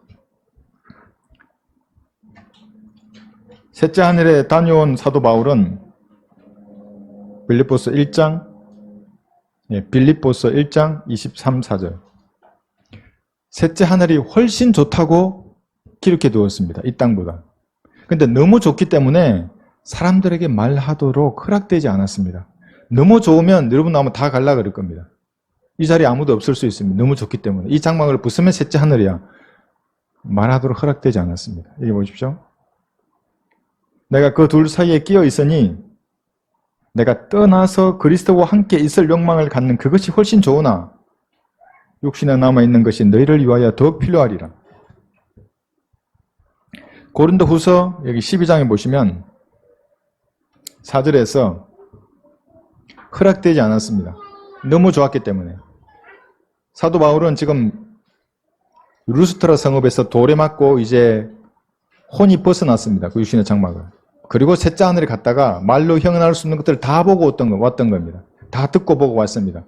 셋째 하늘에 다녀온 사도 바울은 빌립보서 1장 23, 4절 셋째 하늘이 훨씬 좋다고 기록해 두었습니다. 이 땅보다. 근데 너무 좋기 때문에 사람들에게 말하도록 허락되지 않았습니다. 너무 좋으면 여러분 아마 다 갈라 그럴 겁니다. 이 자리에 아무도 없을 수 있습니다. 너무 좋기 때문에. 이 장막을 부수면 셋째 하늘이야. 말하도록 허락되지 않았습니다. 여기 보십시오. 내가 그 둘 사이에 끼어 있으니 내가 떠나서 그리스도와 함께 있을 욕망을 갖는 그것이 훨씬 좋으나 육신에 남아있는 것이 너희를 위하여 더욱 필요하리라. 고린도후서 여기 12장에 보시면 4절에서 허락되지 않았습니다. 너무 좋았기 때문에. 사도 바울은 지금 루스트라 성읍에서 돌에 맞고 이제 혼이 벗어났습니다. 그 육신의 장막을. 그리고 셋째 하늘에 갔다가 말로 형언할 수 없는 것들을 다 보고 왔던 겁니다. 다 듣고 보고 왔습니다.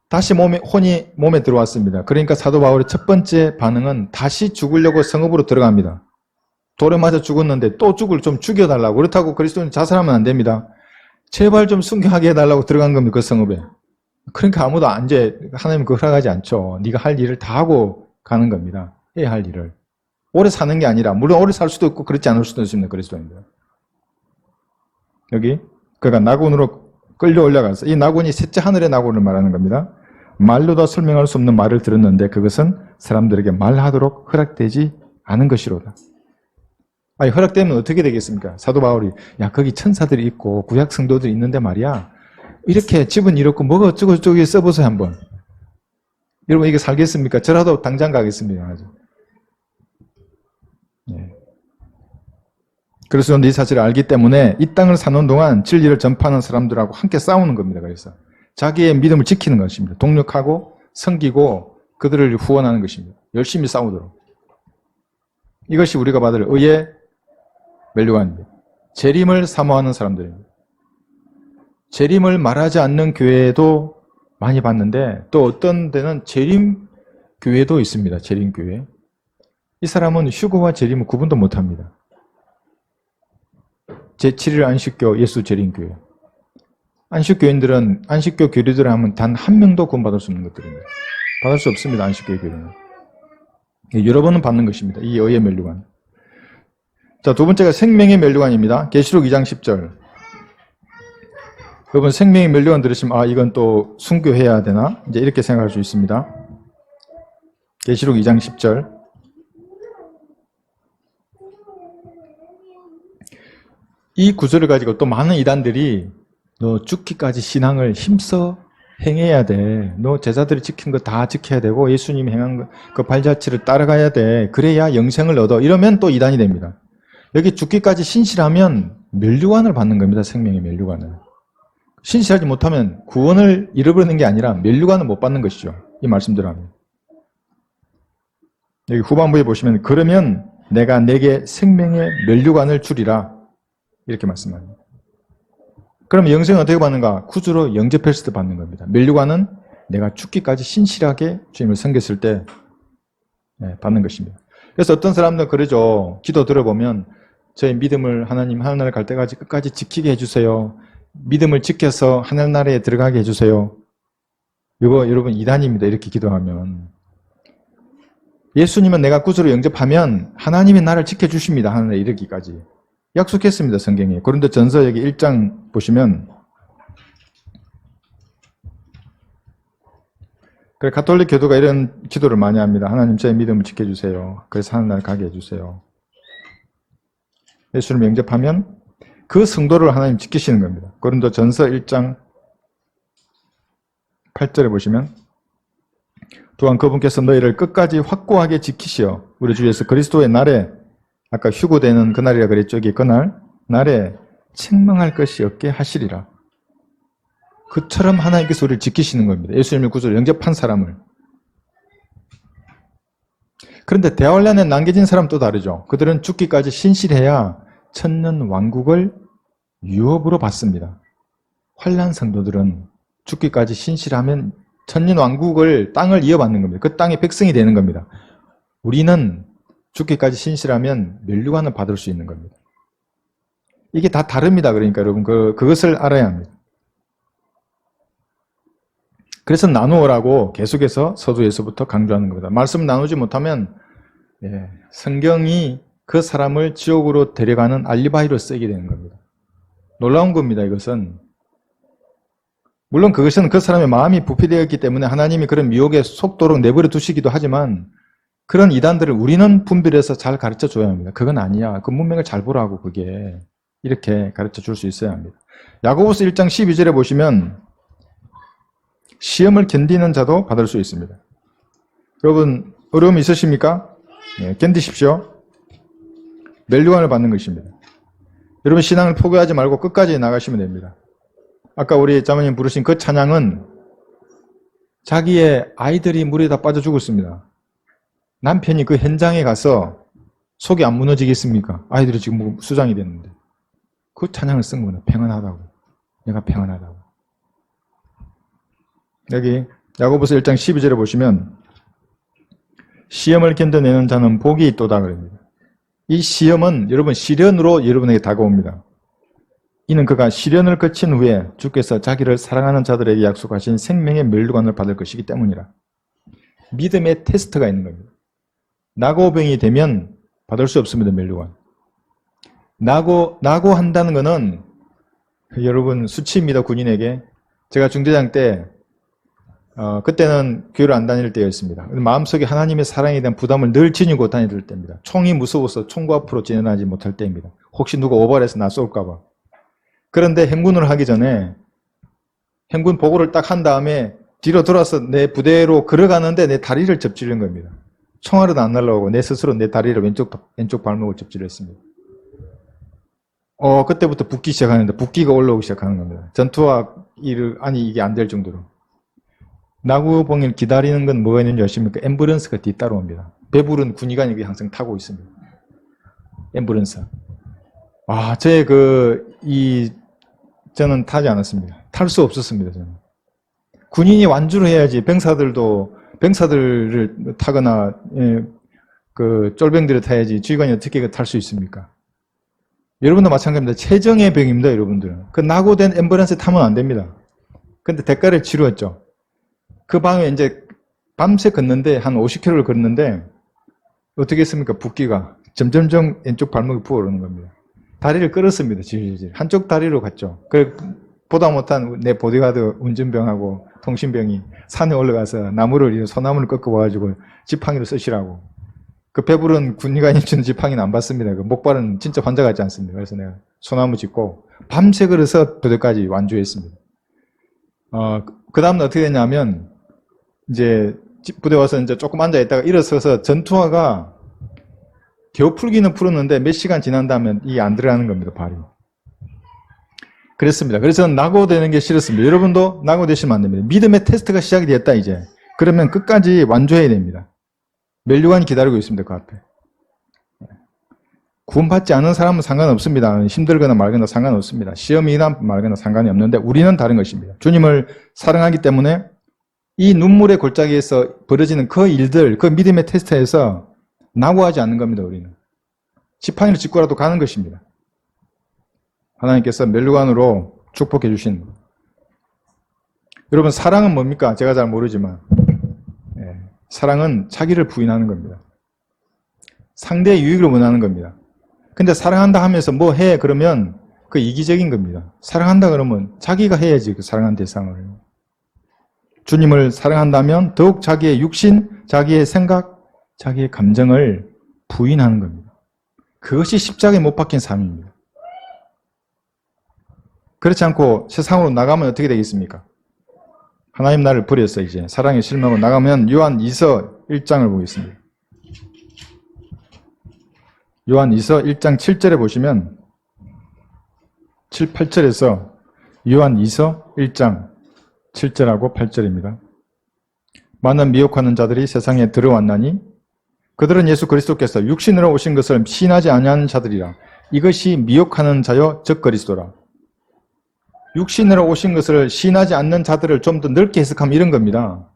다시 혼이 몸에 들어왔습니다. 그러니까 사도 바울의 첫 번째 반응은 다시 죽으려고 성읍으로 들어갑니다. 돌에 맞아 죽었는데 또 좀 죽여달라고. 그렇다고 그리스도인 자살하면 안 됩니다. 제발 좀 순교하게 해달라고 들어간 겁니다. 그 성읍에. 그러니까 아무도 이제 하나님 그 허락하지 않죠. 네가 할 일을 다 하고 가는 겁니다. 해야 할 일을. 오래 사는 게 아니라, 물론 오래 살 수도 있고 그렇지 않을 수도 있습니다. 그리스도인들. 여기 그가 나곤으로 끌려 올라가서 이 나곤이 셋째 하늘의 나곤을 말하는 겁니다. 말로도 설명할 수 없는 말을 들었는데 그것은 사람들에게 말하도록 허락되지 않은 것이로다. 아니 허락되면 어떻게 되겠습니까? 사도 바울이 야 거기 천사들이 있고 구약 성도들이 있는데 말이야 이렇게 집은 이렇고 뭐가 어쩌고 저쩌고 써보세요 한번. 여러분 이게 살겠습니까? 저라도 당장 가겠습니다. 아주. 그래서 이 사실을 알기 때문에 이 땅을 사는 동안 진리를 전파하는 사람들하고 함께 싸우는 겁니다. 그래서 자기의 믿음을 지키는 것입니다. 독력하고 섬기고 그들을 후원하는 것입니다. 열심히 싸우도록. 이것이 우리가 받을 의의 멜류관입니다. 재림을 사모하는 사람들입니다. 재림을 말하지 않는 교회도 많이 봤는데 또 어떤 데는 재림 교회도 있습니다. 재림 교회. 이 사람은 휴거와 재림을 구분도 못합니다. 제7일 안식교 예수 재림교회. 안식교인들은 안식교 교리들을 하면 단 한 명도 구원받을 수 없는 것들입니다. 받을 수 없습니다. 안식교 교리는. 여러 번은 받는 것입니다. 이 의의 멸류관. 자, 두 번째가 생명의 멸류관입니다. 계시록 2장 10절. 여러분 생명의 멸류관 들으시면 아 이건 또 순교해야 되나? 이제 이렇게 생각할 수 있습니다. 계시록 2장 10절. 이 구절을 가지고 또 많은 이단들이 너 죽기까지 신앙을 힘써 행해야 돼. 너 제자들이 지킨 거 다 지켜야 되고 예수님이 행한 그 발자취를 따라가야 돼. 그래야 영생을 얻어. 이러면 또 이단이 됩니다. 여기 죽기까지 신실하면 멸류관을 받는 겁니다. 생명의 멸류관을. 신실하지 못하면 구원을 잃어버리는 게 아니라 멸류관을 못 받는 것이죠. 이 말씀대로 하면. 여기 후반부에 보시면 그러면 내가 내게 생명의 멸류관을 주리라. 이렇게 말씀합니다. 그럼 영생은 어떻게 받는가? 구주로 영접했을 때 받는 겁니다. 멸류관은 내가 죽기까지 신실하게 주님을 섬겼을 때 받는 것입니다. 그래서 어떤 사람들은 그러죠. 기도 들어보면 저의 믿음을 하나님 하늘나라에 갈 때까지 끝까지 지키게 해주세요. 믿음을 지켜서 하늘나라에 들어가게 해주세요. 이거 여러분 이단입니다. 이렇게 기도하면. 예수님은 내가 구주로 영접하면 하나님이 나를 지켜주십니다. 하늘나라에 이르기까지. 약속했습니다. 성경에. 고린도전서 여기 1장 보시면 그래 가톨릭 교도가 이런 기도를 많이 합니다. 하나님 저의 믿음을 지켜주세요. 그래서 하늘나라에 가게 해주세요. 예수님을 영접하면 그 성도를 하나님 지키시는 겁니다. 고린도전서 1장 8절에 보시면 또한 그분께서 너희를 끝까지 확고하게 지키시어 우리 주 예수 그리스도의 날에 아까 휴고되는 그날이라 그랬죠. 이게 날에 책망할 것이 없게 하시리라. 그처럼 하나님께서 우리를 지키시는 겁니다. 예수님을 구주로 영접한 사람을. 그런데 대환란에 남겨진 사람은 또 다르죠. 그들은 죽기까지 신실해야 천년 왕국을 유업으로 받습니다. 환란 성도들은 죽기까지 신실하면 천년 왕국을 땅을 이어받는 겁니다. 그 땅의 백성이 되는 겁니다. 우리는 죽기까지 신실하면 멸류관을 받을 수 있는 겁니다. 이게 다 다릅니다. 그러니까 여러분 그것을 알아야 합니다. 그래서 나누어라고 계속해서 서두에서부터 강조하는 겁니다. 말씀을 나누지 못하면 성경이 그 사람을 지옥으로 데려가는 알리바이로 쓰이게 되는 겁니다. 놀라운 겁니다. 이것은. 물론 그것은 그 사람의 마음이 부패되었기 때문에 하나님이 그런 미혹에 속도록 내버려 두시기도 하지만 그런 이단들을 우리는 분별해서 잘 가르쳐 줘야 합니다. 그건 아니야. 그 문맥을 잘 보라고 그게. 이렇게 가르쳐 줄 수 있어야 합니다. 야고보서 1장 12절에 보시면 시험을 견디는 자도 받을 수 있습니다. 여러분 어려움 있으십니까? 견디십시오. 멸류관을 받는 것입니다. 여러분 신앙을 포기하지 말고 끝까지 나가시면 됩니다. 아까 우리 자매님 부르신 그 찬양은 자기의 아이들이 물에 다 빠져 죽었습니다. 남편이 그 현장에 가서 속이 안 무너지겠습니까? 아이들이 지금 수장이 됐는데. 그 찬양을 쓴 거는 평안하다고. 내가 평안하다고. 여기 야고보서 1장 12절에 보시면 시험을 견뎌내는 자는 복이 있도다 그럽니다. 이 시험은 여러분 시련으로 여러분에게 다가옵니다. 이는 그가 시련을 거친 후에 주께서 자기를 사랑하는 자들에게 약속하신 생명의 멸류관을 받을 것이기 때문이라. 믿음의 테스트가 있는 겁니다. 낙오병이 되면 받을 수 없습니다. 멸류관. 낙오한다는 것은 여러분 수치입니다. 군인에게. 제가 중대장 때 그때는 교회를 안 다닐 때였습니다. 마음속에 하나님의 사랑에 대한 부담을 늘 지니고 다닐 때입니다. 총이 무서워서 총구 앞으로 지나가지 못할 때입니다. 혹시 누가 오버해서 나 쏠까 봐. 그런데 행군을 하기 전에 행군 보고를 딱 한 다음에 뒤로 돌아서 내 부대로 걸어가는데 내 다리를 접지른 겁니다. 총알은 안 날라오고 내 스스로 내 다리를 왼쪽 발목을 접질렀습니다. 그때부터 붓기 시작하는데 붓기가 올라오기 시작하는 겁니다. 전투와 이게 안 될 정도로. 나구봉을 기다리는 건 뭐가 있는지 아십니까? 앰뷸런스가 뒤따라옵니다. 배부른 군의관이 항상 타고 있습니다. 앰뷸런스. 저는 타지 않았습니다. 탈 수 없었습니다. 저는. 군인이 완주를 해야지 병사들을 타거나 그 쫄병들을 타야지 지휘관이 어떻게 탈 수 있습니까? 여러분도 마찬가지입니다. 최정예 병입니다. 여러분들은. 그 낙오된 앰뷸런스 타면 안 됩니다. 근데 대가를 치루었죠. 그 방에 이제 밤새 걷는데 한 50km를 걷는데 어떻게 했습니까? 붓기가 점점점 왼쪽 발목이 부어오르는 겁니다. 다리를 끌었습니다. 질질. 한쪽 다리로 갔죠. 보다 못한 내 보디가드 운전병하고 통신병이 산에 올라가서 나무를, 소나무를 꺾어와가지고 지팡이로 쓰시라고. 그 배부른 군의관이 주는 지팡이는 안 받습니다. 그 목발은 진짜 환자 같지 않습니다. 그래서 내가 소나무 짚고 밤새 걸어서 부대까지 완주했습니다. 그 다음날 어떻게 됐냐면, 이제 부대 와서 이제 조금 앉아있다가 일어서서 전투화가 겨우 풀기는 풀었는데 몇 시간 지난 다음에 이게 안 들어가는 겁니다, 발이. 그랬습니다. 그래서 낙오되는 게 싫었습니다. 여러분도 낙오되시면 안 됩니다. 믿음의 테스트가 시작이 됐다, 이제. 그러면 끝까지 완주해야 됩니다. 멸류관이 기다리고 있습니다, 그 앞에. 구원받지 않은 사람은 상관없습니다. 힘들거나 말거나 상관없습니다. 시험이나 말거나 상관이 없는데 우리는 다른 것입니다. 주님을 사랑하기 때문에 이 눈물의 골짜기에서 벌어지는 그 일들, 그 믿음의 테스트에서 낙오하지 않는 겁니다, 우리는. 지팡이를 짚고라도 가는 것입니다. 하나님께서 멸류관으로 축복해 주신. 여러분, 사랑은 뭡니까? 제가 잘 모르지만. 사랑은 자기를 부인하는 겁니다. 상대의 유익을 원하는 겁니다. 근데 사랑한다 하면서 뭐 해? 그러면 그 이기적인 겁니다. 사랑한다 그러면 자기가 해야지, 그 사랑한 대상을. 주님을 사랑한다면 더욱 자기의 육신, 자기의 생각, 자기의 감정을 부인하는 겁니다. 그것이 십자가에 못 박힌 삶입니다. 그렇지 않고 세상으로 나가면 어떻게 되겠습니까? 하나님 나를 버렸어, 이제. 사랑에 실망하고 나가면 요한 2서 1장을 보겠습니다. 요한 2서 1장 7절에 보시면 7, 8절에서 요한 2서 1장 7절하고 8절입니다. 많은 미혹하는 자들이 세상에 들어왔나니 그들은 예수 그리스도께서 육신으로 오신 것을 신하지 아니하는 자들이라. 이것이 미혹하는 자여 적 그리스도라. 육신으로 오신 것을 신하지 않는 자들을 좀 더 넓게 해석하면 이런 겁니다.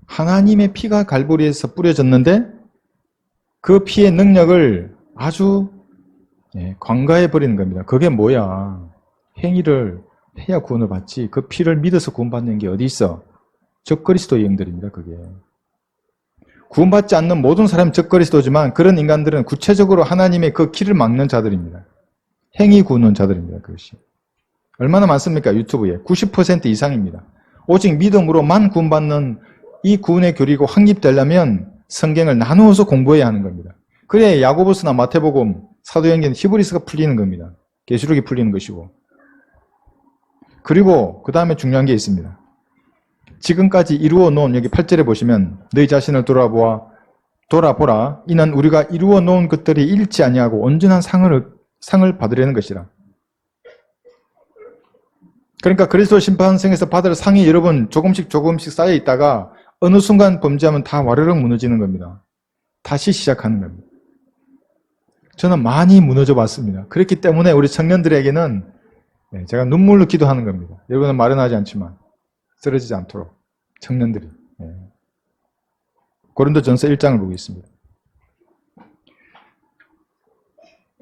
하나님의 피가 갈보리에서 뿌려졌는데 그 피의 능력을 아주 관가해 버리는 겁니다. 그게 뭐야? 행위를 해야 구원을 받지. 그 피를 믿어서 구원받는 게 어디 있어? 적그리스도의 영들입니다. 그게. 구원받지 않는 모든 사람이 적그리스도지만 그런 인간들은 구체적으로 하나님의 그 길을 막는 자들입니다. 행위 구원은 자들입니다. 그것이. 얼마나 많습니까? 유튜브에. 90% 이상입니다. 오직 믿음으로만 구원받는 이 구원의 교리고 확립되려면 성경을 나누어서 공부해야 하는 겁니다. 그래야 야고보서나 마태복음, 사도행전, 히브리서가 풀리는 겁니다. 계시록이 풀리는 것이고. 그리고 그 다음에 중요한 게 있습니다. 지금까지 이루어 놓은, 여기 8절에 보시면 너희 자신을 돌아보라. 이는 우리가 이루어 놓은 것들이 잃지 아니하고 온전한 상을 받으려는 것이라. 그러니까 그리스도 심판성에서 받을 상이 여러분 조금씩 쌓여 있다가 어느 순간 범죄하면 다 와르륵 무너지는 겁니다. 다시 시작하는 겁니다. 저는 많이 무너져 봤습니다. 그렇기 때문에 우리 청년들에게는 제가 눈물로 기도하는 겁니다. 여러분은 말은 하지 않지만 쓰러지지 않도록 청년들이. 고린도전서 1장을 보고 있습니다.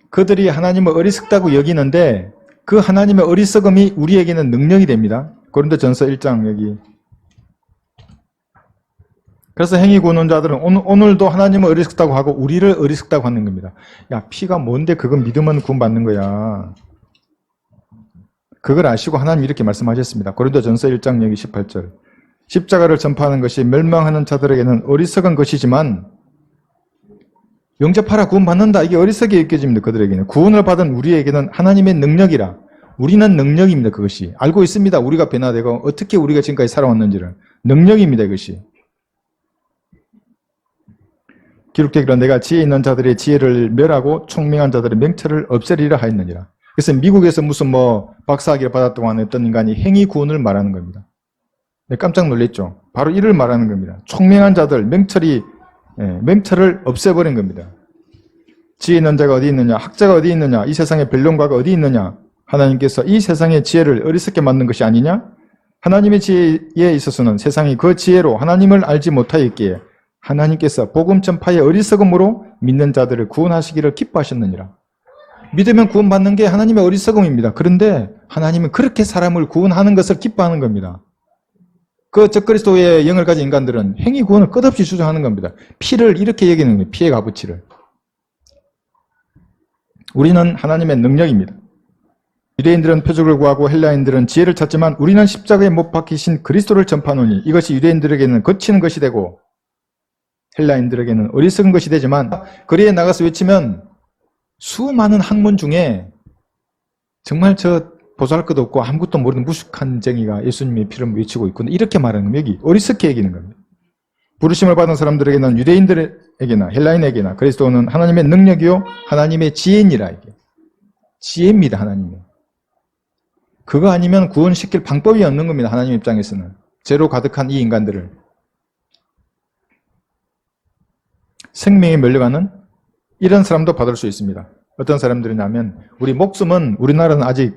그들이 하나님을 어리석다고 여기는데 그 하나님의 어리석음이 우리에게는 능력이 됩니다. 고린도전서 1장 여기. 그래서 행위 구원자들은 오늘도 하나님을 어리석다고 하고 우리를 어리석다고 하는 겁니다. 야, 피가 뭔데 그건 믿으면 구원받는 거야. 그걸 아시고 하나님 이렇게 말씀하셨습니다. 고린도전서 1장 여기 18절. 십자가를 전파하는 것이 멸망하는 자들에게는 어리석은 것이지만 영접하라 구원받는다. 이게 어리석게 느껴집니다. 그들에게는. 구원을 받은 우리에게는 하나님의 능력이라. 우리는 능력입니다. 그것이. 알고 있습니다. 우리가 변화되고 어떻게 우리가 지금까지 살아왔는지를. 능력입니다. 이것이. 기록되기로 내가 지혜 있는 자들의 지혜를 멸하고 총명한 자들의 명철을 없애리라 하였느니라. 그래서 미국에서 무슨 박사학위를 받았다고 하는 어떤 인간이 행위 구원을 말하는 겁니다. 깜짝 놀랐죠. 바로 이를 말하는 겁니다. 총명한 자들, 명철을 없애버린 겁니다. 지혜 있는 자가 어디 있느냐? 학자가 어디 있느냐? 이 세상에 변론가가 어디 있느냐? 하나님께서 이 세상의 지혜를 어리석게 만든 것이 아니냐? 하나님의 지혜에 있어서는 세상이 그 지혜로 하나님을 알지 못하였기에 하나님께서 복음 전파의 어리석음으로 믿는 자들을 구원하시기를 기뻐하셨느니라. 믿으면 구원받는 게 하나님의 어리석음입니다. 그런데 하나님은 그렇게 사람을 구원하는 것을 기뻐하는 겁니다. 그 적그리스도의 영을 가진 인간들은 행위 구원을 끝없이 주장하는 겁니다. 피를 이렇게 여기는 거예요. 피의 값어치를. 우리는 하나님의 능력입니다. 유대인들은 표적을 구하고 헬라인들은 지혜를 찾지만 우리는 십자가에 못 박히신 그리스도를 전파하노니 이것이 유대인들에게는 거치는 것이 되고 헬라인들에게는 어리석은 것이 되지만 거리에 나가서 외치면 수많은 학문 중에 정말 저 보잘 것 없고 아무것도 모르는 무식한 쟁이가 예수님의 피를 외치고 있구나 이렇게 말하는 겁니다. 여기 어리석게 여기는 겁니다. 부르심을 받은 사람들에게는 유대인들에게나 헬라인에게나 그리스도는 하나님의 능력이요 하나님의 지혜니라. 이게 지혜입니다. 하나님의. 그거 아니면 구원시킬 방법이 없는 겁니다. 하나님 입장에서는. 죄로 가득한 이 인간들을. 생명에 멸려가는 이런 사람도 받을 수 있습니다. 어떤 사람들이냐면 우리 목숨은 우리나라는 아직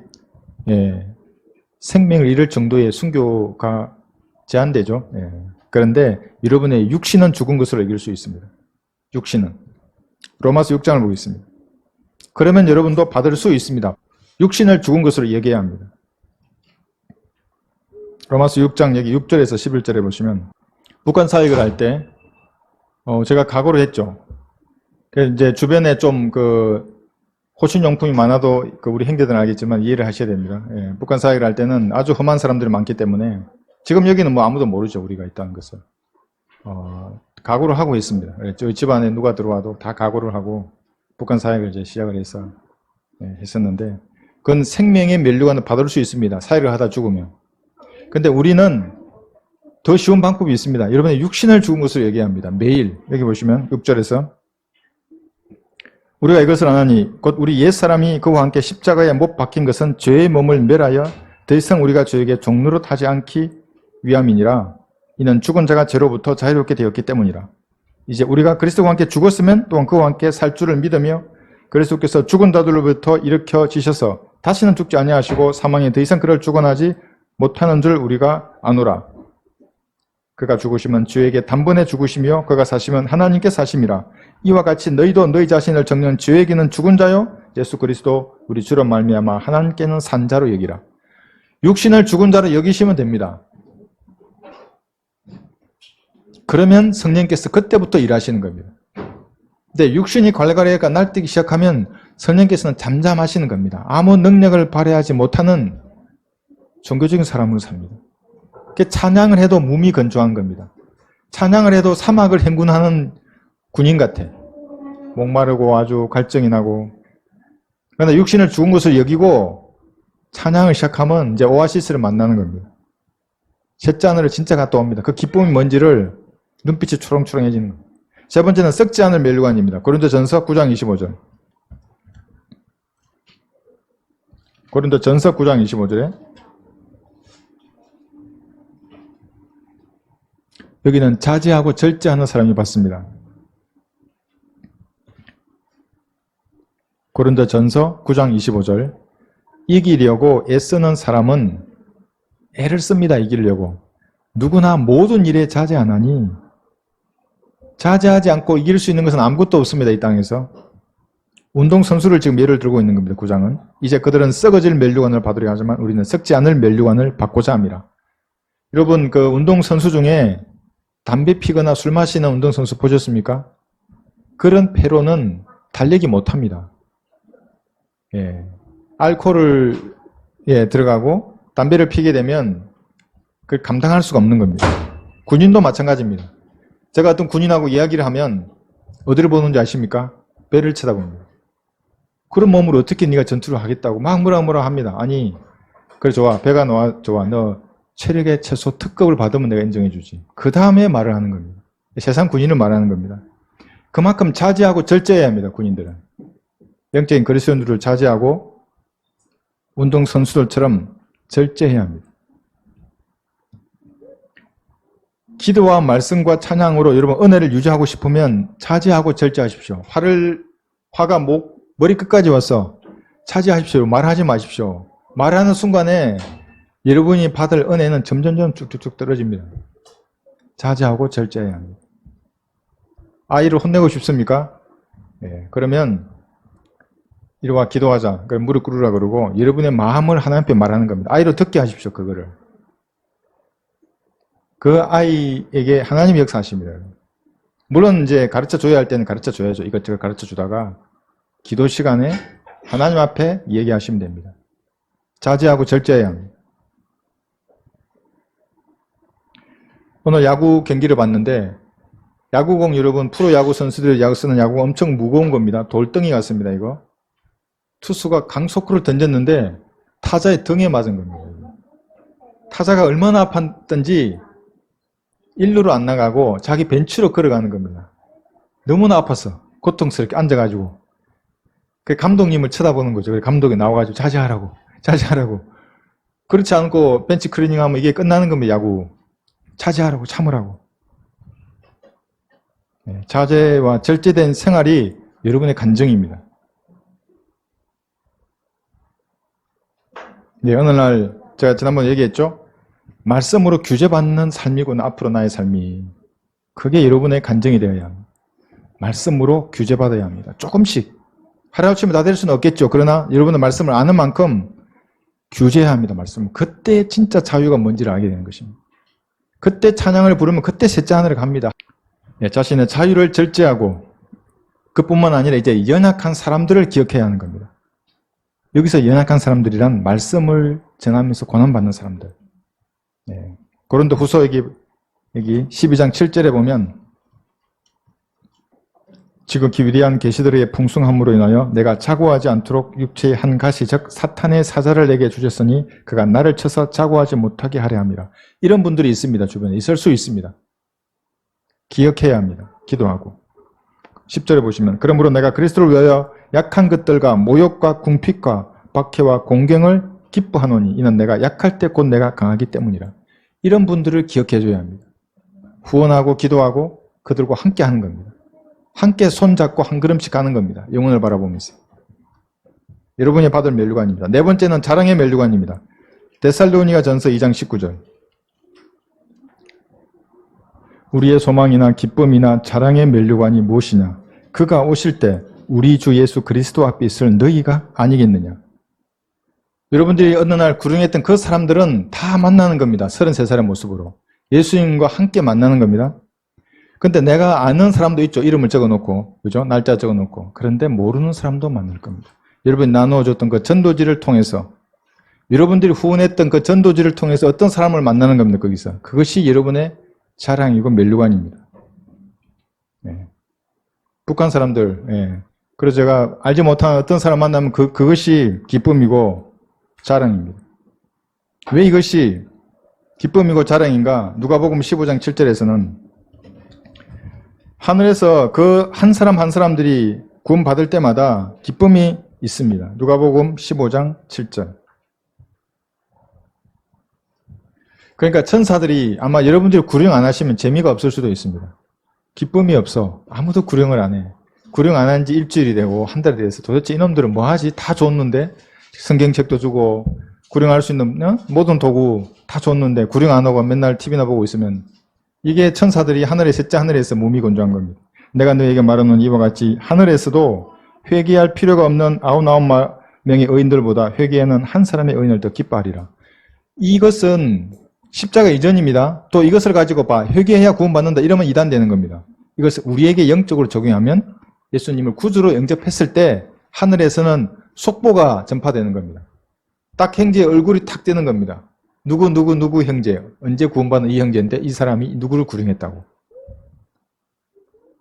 생명을 잃을 정도의 순교가 제한되죠. 그런데 여러분의 육신은 죽은 것으로 여길 수 있습니다. 육신은. 로마서 6장을 보겠습니다. 그러면 여러분도 받을 수 있습니다. 육신을 죽은 것으로 여겨야 합니다. 로마서 6장 여기 6절에서 11절에 보시면 북한 사역을 할 때 제가 각오를 했죠. 이제 주변에 좀 호신용품이 많아도 우리 형제들은 알겠지만 이해를 하셔야 됩니다. 북한 사역을 할 때는 아주 험한 사람들이 많기 때문에 지금 여기는 뭐 아무도 모르죠. 우리가 있다는 것을. 각오를 하고 있습니다. 저희 집안에 누가 들어와도 다 각오를 하고 북한 사역을 이제 시작을 해서 했었는데 그건 생명의 면류관을 받을 수 있습니다. 사역을 하다 죽으면. 근데 우리는 더 쉬운 방법이 있습니다. 여러분의 육신을 죽은 것으로 얘기합니다. 매일 여기 보시면 6절에서 우리가 이것을 아나니 곧 우리 옛사람이 그와 함께 십자가에 못 박힌 것은 죄의 몸을 멸하여 더 이상 우리가 죄에게 종노릇 하지 않기 위함이니라. 이는 죽은 자가 죄로부터 자유롭게 되었기 때문이라. 이제 우리가 그리스도와 함께 죽었으면 또한 그와 함께 살 줄을 믿으며 그리스도께서 죽은 자들로부터 일으켜지셔서 다시는 죽지 아니하시고 사망에 더 이상 그를 주관하지 못하는 줄 우리가 아노라. 그가 죽으시면 죄에게 단번에 죽으시며 그가 사시면 하나님께 사심이라. 이와 같이 너희도 너희 자신을 정녕 죄에게는 죽은 자요 예수 그리스도 우리 주로 말미암아 하나님께는 산 자로 여기라. 육신을 죽은 자로 여기시면 됩니다. 그러면 성령께서 그때부터 일하시는 겁니다. 근데 육신이 괄괄해가 날뛰기 시작하면 성령께서는 잠잠하시는 겁니다. 아무 능력을 발휘하지 못하는 종교적인 사람으로 삽니다. 찬양을 해도 몸이 건조한 겁니다. 찬양을 해도 사막을 행군하는 군인 같아. 목마르고 아주 갈증이 나고. 그러나 육신을 죽은 것을 여기고 찬양을 시작하면 이제 오아시스를 만나는 겁니다. 셋째 하늘을 진짜 갔다 옵니다. 그 기쁨이 뭔지를 눈빛이 초롱초롱해지는 겁니다. 세 번째는 썩지 않을 멸류관입니다. 고린도전서 9장 25절. 고린도전서 9장 25절에 여기는 자제하고 절제하는 사람이 받습니다. 고린도전서 9장 25절. 이기려고 애쓰는 사람은 애를 씁니다. 이기려고. 누구나 모든 일에 자제하나니 자제하지 않고 이길 수 있는 것은 아무것도 없습니다. 이 땅에서. 운동선수를 지금 예를 들고 있는 겁니다. 9장은. 이제 그들은 썩어질 멸류관을 받으려 하지만 우리는 썩지 않을 멸류관을 받고자 합니다. 여러분 운동선수 중에 담배 피거나 술 마시는 운동선수 보셨습니까? 그런 폐로는 달리기 못합니다. 알코올을 들어가고 담배를 피게 되면 그걸 감당할 수가 없는 겁니다. 군인도 마찬가지입니다. 제가 어떤 군인하고 이야기를 하면 어디를 보는지 아십니까? 배를 쳐다봅니다. 그런 몸으로 어떻게 네가 전투를 하겠다고 막 뭐라 합니다. 아니 그래 좋아. 배가 좋아. 너 체력의 최소 특급을 받으면 내가 인정해 주지. 그 다음에 말을 하는 겁니다. 세상 군인을 말하는 겁니다. 그만큼 자제하고 절제해야 합니다. 군인들은. 영적인 그리스도인들을 자제하고 운동선수들처럼 절제해야 합니다. 기도와 말씀과 찬양으로 여러분 은혜를 유지하고 싶으면 자제하고 절제하십시오. 화가 머리 끝까지 와서 차지하십시오. 말하지 마십시오. 말하는 순간에 여러분이 받을 은혜는 점점점 쭉쭉쭉 떨어집니다. 자제하고 절제해야 합니다. 아이를 혼내고 싶습니까? 그러면 이리 와 기도하자. 그럼 무릎 꿇으라 그러고 여러분의 마음을 하나님 앞에 말하는 겁니다. 아이로 듣게 하십시오. 그거를. 그 아이에게 하나님이 역사하십니다. 물론 이제 가르쳐 줘야 할 때는 가르쳐 줘야죠. 이것저것 가르쳐 주다가 기도 시간에 하나님 앞에 얘기하시면 됩니다. 자제하고 절제해야 합니다. 오늘 야구 경기를 봤는데 야구공 여러분 프로야구 선수들이 쓰는 야구공 엄청 무거운 겁니다. 돌덩이 같습니다. 이거. 투수가 강속구를 던졌는데 타자의 등에 맞은 겁니다. 타자가 얼마나 아팠던지 1루로 안 나가고 자기 벤치로 걸어가는 겁니다. 너무나 아파서 고통스럽게 앉아가지고 그 감독님을 쳐다보는 거죠. 감독이 나와가지고 자제하라고. 그렇지 않고 벤치 클리닝하면 이게 끝나는 겁니다. 야구. 자제하라고, 참으라고. 자제와 절제된 생활이 여러분의 간증입니다. 어느 날 제가 지난번에 얘기했죠. 말씀으로 규제받는 삶이구나. 앞으로 나의 삶이. 그게 여러분의 간증이 되어야 합니다. 말씀으로 규제받아야 합니다. 조금씩. 하루아침에 다 될 수는 없겠죠. 그러나 여러분의 말씀을 아는 만큼 규제해야 합니다. 말씀. 그때 진짜 자유가 뭔지를 알게 되는 것입니다. 그때 찬양을 부르면 그때 셋째 하늘에 갑니다. 자신의 자유를 절제하고 그뿐만 아니라 이제 연약한 사람들을 기억해야 하는 겁니다. 여기서 연약한 사람들이란 말씀을 전하면서 고난받는 사람들. 고린도 후서 여기 12장 7절에 보면 지극히 위대한 계시들의 풍성함으로 인하여 내가 자고하지 않도록 육체의 한 가시 즉 사탄의 사자를 내게 주셨으니 그가 나를 쳐서 자고하지 못하게 하려 함이라. 이런 분들이 있습니다. 주변에 있을 수 있습니다. 기억해야 합니다. 기도하고 10절에 보시면 그러므로 내가 그리스도를 위하여 약한 것들과 모욕과 궁핍과 박해와 공경을 기뻐하노니 이는 내가 약할 때 곧 내가 강하기 때문이라. 이런 분들을 기억해 줘야 합니다. 후원하고 기도하고 그들과 함께 하는 겁니다. 함께 손잡고 한 걸음씩 가는 겁니다. 영혼을 바라보면서. 여러분이 받을 면류관입니다. 네 번째는 자랑의 면류관입니다. 데살로니가 전서 2장 19절. 우리의 소망이나 기쁨이나 자랑의 면류관이 무엇이냐? 그가 오실 때 우리 주 예수 그리스도 앞에 있을 너희가 아니겠느냐? 여러분들이 어느 날 구령했던 그 사람들은 다 만나는 겁니다. 33살의 모습으로. 예수님과 함께 만나는 겁니다. 근데 내가 아는 사람도 있죠. 이름을 적어놓고, 그죠? 날짜 적어놓고. 그런데 모르는 사람도 만날 겁니다. 여러분이 나누어줬던 그 전도지를 통해서, 여러분들이 후원했던 그 전도지를 통해서 어떤 사람을 만나는 겁니다. 거기서. 그것이 여러분의 자랑이고 면류관입니다. 북한 사람들, 그래서 제가 알지 못한 어떤 사람 만나면 그것이 기쁨이고 자랑입니다. 왜 이것이 기쁨이고 자랑인가? 누가복음 15장 7절에서는 하늘에서 그 한 사람 한 사람들이 구원받을 때마다 기쁨이 있습니다. 누가복음 15장 7절. 그러니까 천사들이 아마 여러분들이 구령 안 하시면 재미가 없을 수도 있습니다. 기쁨이 없어. 아무도 구령을 안 해. 구령 안 한 지 일주일이 되고 한 달이 돼서 도대체 이놈들은 뭐 하지? 다 줬는데 성경책도 주고 구령할 수 있는 모든 도구 다 줬는데 구령 안 하고 맨날 TV나 보고 있으면 이게 천사들이 하늘의 셋째 하늘에서 몸이 건조한 겁니다. 내가 너에게 말하는 이와 같이 하늘에서도 회개할 필요가 없는 99명의 의인들보다 회개하는 한 사람의 의인을 더 기뻐하리라. 이것은 십자가 이전입니다. 또 이것을 가지고 회개해야 구원받는다 이러면 이단되는 겁니다. 이것을 우리에게 영적으로 적용하면 예수님을 구주로 영접했을 때 하늘에서는 속보가 전파되는 겁니다. 딱 형제의 얼굴이 탁 뜨는 겁니다. 누구 형제, 언제 구원받은 이 형제인데 이 사람이 누구를 구령했다고.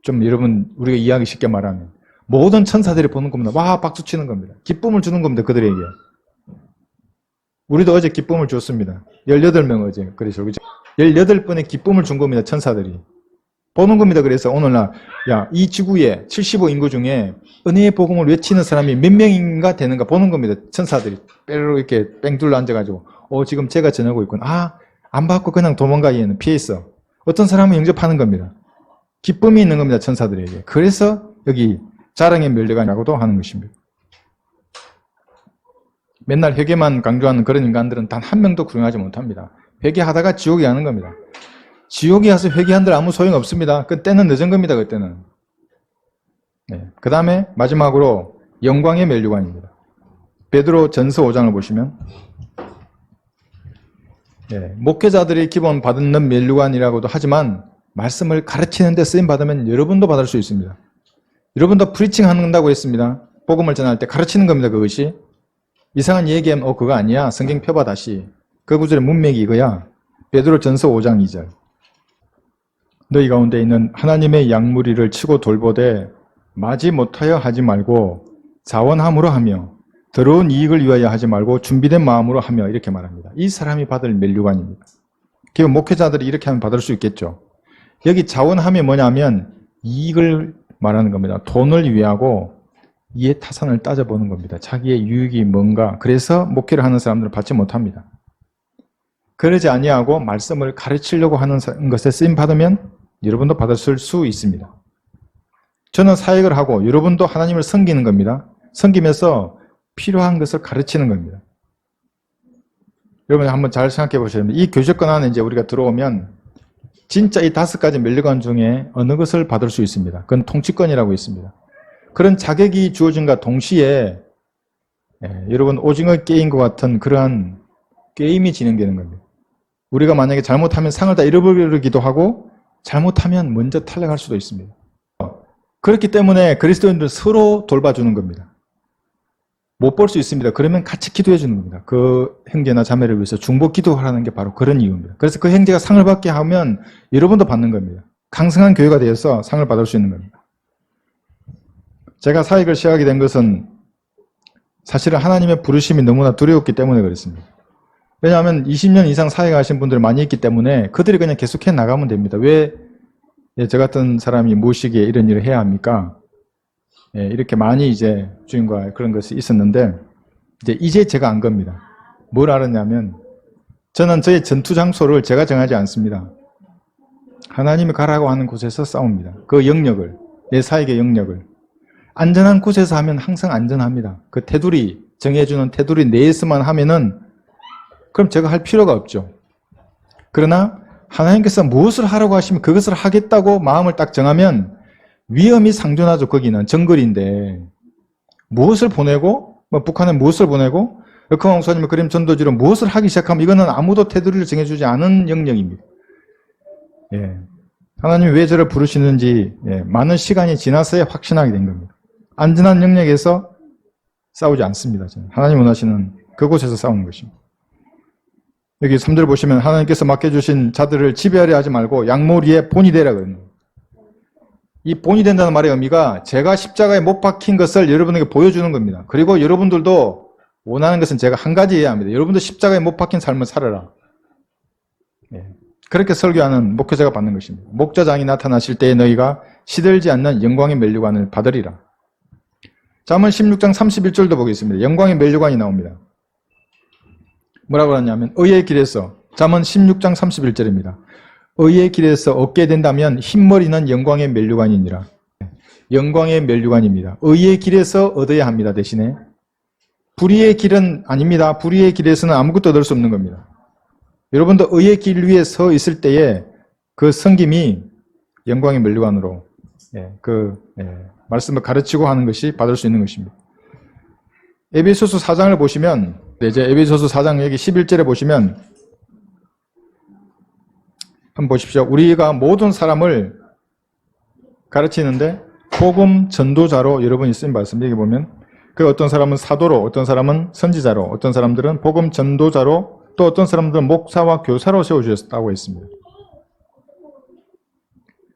좀 여러분 우리가 이해하기 쉽게 말하면 모든 천사들이 보는 겁니다. 와 박수 치는 겁니다. 기쁨을 주는 겁니다. 그들에게. 우리도 어제 기쁨을 줬습니다. 18명 어제. 그래서 18번의 기쁨을 준 겁니다. 천사들이. 보는 겁니다. 그래서 오늘날 이 지구에 75인구 중에 은혜의 복음을 외치는 사람이 몇 명인가 되는가 보는 겁니다. 천사들이 빼로 이렇게 뺑둘러 앉아가지고 지금 제가 전하고 있구나. 안 받고 그냥 도망가 얘는 피해 있어. 어떤 사람은 영접하는 겁니다. 기쁨이 있는 겁니다. 천사들에게. 그래서 여기 자랑의 멸류관이라고도 하는 것입니다. 맨날 회개만 강조하는 그런 인간들은 단 한 명도 구령하지 못합니다. 회개하다가 지옥에 가는 겁니다. 지옥에 가서 회개한들 아무 소용없습니다. 그때는 늦은 겁니다. 그때는. 그 다음에 마지막으로 영광의 멸류관입니다. 베드로 전서 5장을 보시면 목회자들이 기본 받는 멸류관이라고도 하지만 말씀을 가르치는 데 쓰임받으면 여러분도 받을 수 있습니다. 여러분도 프리칭 한다고 했습니다. 복음을 전할 때 가르치는 겁니다. 그것이. 이상한 얘기하면 그거 아니야. 성경 펴봐 다시. 그 구절의 문맥이 이거야. 베드로전서 5장 2절. 너희 가운데 있는 하나님의 양무리를 치고 돌보되 마지 못하여 하지 말고 자원함으로 하며 더러운 이익을 위하여 하지 말고 준비된 마음으로 하며 이렇게 말합니다. 이 사람이 받을 면류관입니다. 기본 목회자들이 이렇게 하면 받을 수 있겠죠. 여기 자원함이 뭐냐면 이익을 말하는 겁니다. 돈을 위하고 이해 타산을 따져보는 겁니다. 자기의 유익이 뭔가. 그래서 목회를 하는 사람들은 받지 못합니다. 그러지 아니하고 말씀을 가르치려고 하는 것에 쓰임 받으면 여러분도 받으실 수 있습니다. 저는 사역을 하고 여러분도 하나님을 섬기는 겁니다. 섬기면서 필요한 것을 가르치는 겁니다. 여러분 한번 잘 생각해 보셔야 됩니다. 이 교제권 안에 이제 우리가 들어오면 진짜 이 5가지 면류관 중에 어느 것을 받을 수 있습니다. 그건 통치권이라고 있습니다. 그런 자격이 주어진과 동시에 여러분 오징어 게임과 같은 그러한 게임이 진행되는 겁니다. 우리가 만약에 잘못하면 상을 다 잃어버리기도 하고 잘못하면 먼저 탈락할 수도 있습니다. 그렇기 때문에 그리스도인들은 서로 돌봐주는 겁니다. 못 볼 수 있습니다. 그러면 같이 기도해 주는 겁니다. 그 형제나 자매를 위해서 중보 기도하라는 게 바로 그런 이유입니다. 그래서 그 형제가 상을 받게 하면 여러분도 받는 겁니다. 강성한 교회가 되어서 상을 받을 수 있는 겁니다. 제가 사역을 시작하게 된 것은 사실은 하나님의 부르심이 너무나 두려웠기 때문에 그렇습니다. 왜냐하면 20년 이상 사역하신 분들이 많이 있기 때문에 그들이 그냥 계속해 나가면 됩니다. 왜 저 같은 사람이 무엇이기에 이런 일을 해야 합니까? 이렇게 많이 이제 주인과 그런 것이 있었는데 이제 제가 안 겁니다. 뭘 알았냐면 저는 저의 전투 장소를 제가 정하지 않습니다. 하나님이 가라고 하는 곳에서 싸웁니다. 그 영역을, 내 사역의 영역을. 안전한 곳에서 하면 항상 안전합니다. 그 테두리, 정해주는 테두리 내에서만 하면은 그럼 제가 할 필요가 없죠. 그러나 하나님께서 무엇을 하라고 하시면 그것을 하겠다고 마음을 딱 정하면 위험이 상존하죠. 거기는 정글인데 무엇을 보내고 북한은 무엇을 보내고 역흥 목사님의 그림 전도지로 무엇을 하기 시작하면 이거는 아무도 테두리를 정해주지 않은 영역입니다. 하나님이 왜 저를 부르시는지 많은 시간이 지나서야 확신하게 된 겁니다. 안전한 영역에서 싸우지 않습니다. 저는. 하나님 원하시는 그곳에서 싸우는 것입니다. 여기 3절 보시면 하나님께서 맡겨주신 자들을 지배하려 하지 말고 양모리의 본이 되라 그럽니다. 이 본이 된다는 말의 의미가 제가 십자가에 못 박힌 것을 여러분에게 보여주는 겁니다. 그리고 여러분들도 원하는 것은 제가 한 가지여야 합니다. 여러분도 십자가에 못 박힌 삶을 살아라. 그렇게 설교하는 목회자가 받는 것입니다. 목자장이 나타나실 때에 너희가 시들지 않는 영광의 면류관을 받으리라. 잠언 16장 31절도 보겠습니다. 영광의 면류관이 나옵니다. 뭐라고 하냐면 의의 길에서 잠언 16장 31절입니다. 의의 길에서 얻게 된다면 흰머리는 영광의 면류관이니라. 영광의 면류관입니다. 의의 길에서 얻어야 합니다. 대신에 불의의 길은 아닙니다. 불의의 길에서는 아무것도 얻을 수 없는 겁니다. 여러분도 의의 길 위에 서 있을 때에 그 섬김이 영광의 면류관으로 말씀을 가르치고 하는 것이 받을 수 있는 것입니다. 에베소서 4장을 보시면 이제 에베소서 4장 여기 11절에 보시면 한번 보십시오. 우리가 모든 사람을 가르치는데 복음 전도자로 여러분이 쓰인 말씀 여기 보면 그 어떤 사람은 사도로, 어떤 사람은 선지자로, 어떤 사람들은 복음 전도자로, 또 어떤 사람들은 목사와 교사로 세워주셨다고 했습니다.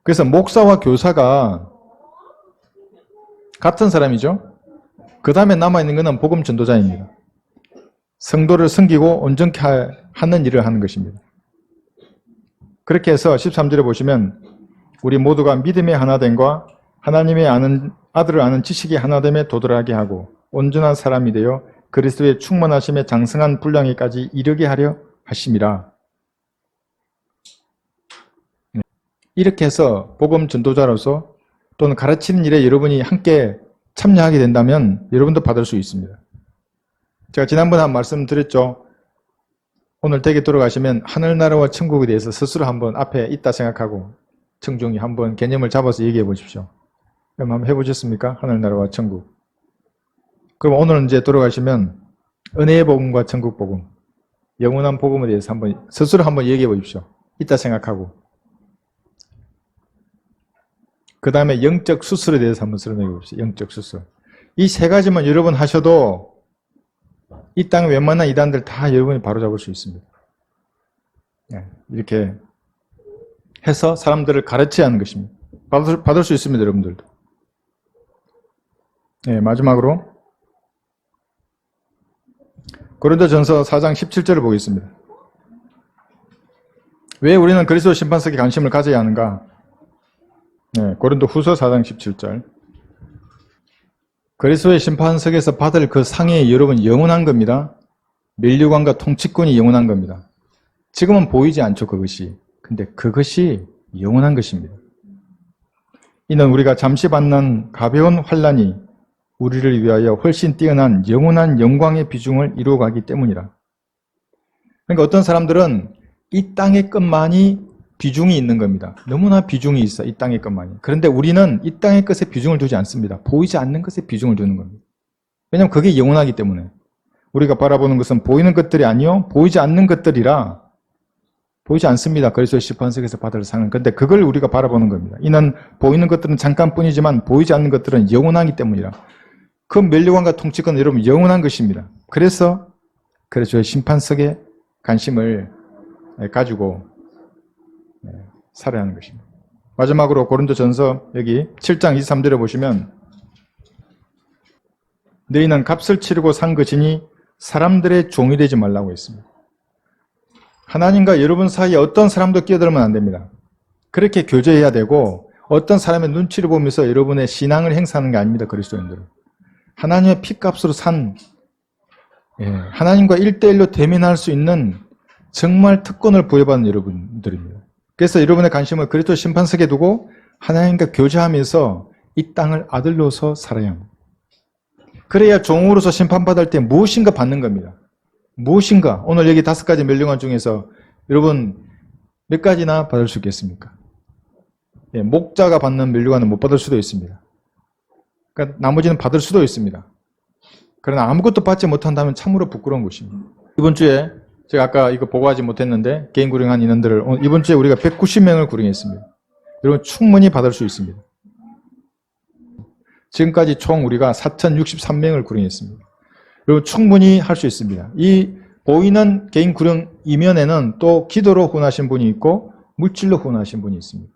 그래서 목사와 교사가 같은 사람이죠. 그 다음에 남아있는 것은 복음 전도자입니다. 성도를 섬기고 온전케 하는 일을 하는 것입니다. 그렇게 해서 13절에 보시면 우리 모두가 믿음의 하나됨과 하나님의 아들을 아는 지식이 하나됨에 도달하게 하고 온전한 사람이 되어 그리스도의 충만하심에 장성한 분량에까지 이르게 하려 하심이라. 이렇게 해서 복음 전도자로서 또는 가르치는 일에 여러분이 함께 참여하게 된다면 여러분도 받을 수 있습니다. 제가 지난번에 한 말씀 드렸죠. 오늘 댁에 들어가시면 하늘나라와 천국에 대해서 스스로 한번 앞에 있다 생각하고 청중이 한번 개념을 잡아서 얘기해 보십시오. 그럼 한번 해보셨습니까? 하늘나라와 천국. 그럼 오늘 이제 들어가시면 은혜의 복음과 천국 복음, 영원한 복음에 대해서 한번 스스로 한번 얘기해 보십시오. 있다 생각하고. 그 다음에 영적 수술에 대해서 한번 설명해 봅시다. 영적 수술. 이 세 가지만 여러분 하셔도 이 땅의 웬만한 이단들 다 여러분이 바로잡을 수 있습니다. 이렇게 해서 사람들을 가르쳐야 하는 것입니다. 받을 수 있습니다, 여러분들도. 마지막으로 고린도전서 4장 17절을 보겠습니다. 왜 우리는 그리스도 심판석에 관심을 가져야 하는가? 고린도후서 4장 17절. 그리스도의 심판석에서 받을 그 상이 여러분 영원한 겁니다. 면류관과 통치권이 영원한 겁니다. 지금은 보이지 않죠, 그것이. 근데 그것이 영원한 것입니다. 이는 우리가 잠시 받는 가벼운 환난이 우리를 위하여 훨씬 뛰어난 영원한 영광의 비중을 이루어가기 때문이라. 그러니까 어떤 사람들은 이 땅의 것만이 비중이 있는 겁니다. 너무나 비중이 있어, 이 땅의 것만이. 그런데 우리는 이 땅의 것에 비중을 두지 않습니다. 보이지 않는 것에 비중을 두는 겁니다. 왜냐하면 그게 영원하기 때문에. 우리가 바라보는 것은 보이는 것들이 아니요, 보이지 않는 것들이라 보이지 않습니다. 그리스도의 심판석에서 받을 상은. 그런데 그걸 우리가 바라보는 겁니다. 이는 보이는 것들은 잠깐뿐이지만 보이지 않는 것들은 영원하기 때문이라. 그 면류관과 통치권은 여러분 영원한 것입니다. 그래서 그리스도의 심판석에 관심을 가지고 살아야 하는 것입니다. 마지막으로 고린도전서 여기 7장 23절에 보시면 너희는 값을 치르고 산 것이니 사람들의 종이 되지 말라고 했습니다. 하나님과 여러분 사이에 어떤 사람도 끼어들면 안 됩니다. 그렇게 교제해야 되고 어떤 사람의 눈치를 보면서 여러분의 신앙을 행사하는 게 아닙니다. 그리스도인들은. 하나님의 피값으로 산 하나님과 1대1로 대면할 수 있는 정말 특권을 부여받은 여러분들입니다. 그래서 여러분의 관심을 그리스도 심판석에 두고 하나님과 교제하면서 이 땅을 아들로서 살아야 합니다. 그래야 종으로서 심판받을 때 무엇인가 받는 겁니다. 무엇인가. 오늘 여기 5가지 멸류관 중에서 여러분 몇 가지나 받을 수 있겠습니까? 목자가 받는 멸류관은 못 받을 수도 있습니다. 그러니까 나머지는 받을 수도 있습니다. 그러나 아무것도 받지 못한다면 참으로 부끄러운 것입니다. 이번 주에 제가 아까 이거 보고하지 못했는데 개인 구령한 인원들을 이번 주에 우리가 190명을 구령했습니다. 여러분 충분히 받을 수 있습니다. 지금까지 총 우리가 4,063명을 구령했습니다. 여러분 충분히 할 수 있습니다. 이 보이는 개인 구령 이면에는 또 기도로 후원하신 분이 있고 물질로 후원하신 분이 있습니다.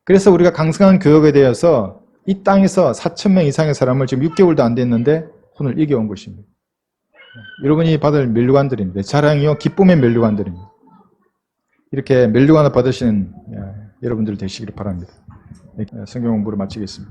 그래서 우리가 강성한 교역에 대해서 이 땅에서 4,000명 이상의 사람을 지금 6개월도 안 됐는데 혼을 이겨온 것입니다. 여러분이 받을 멸류관들입니다. 자랑이요 기쁨의 멸류관들입니다. 이렇게 멸류관을 받으시는 여러분들 되시기를 바랍니다. 성경 공부를 마치겠습니다.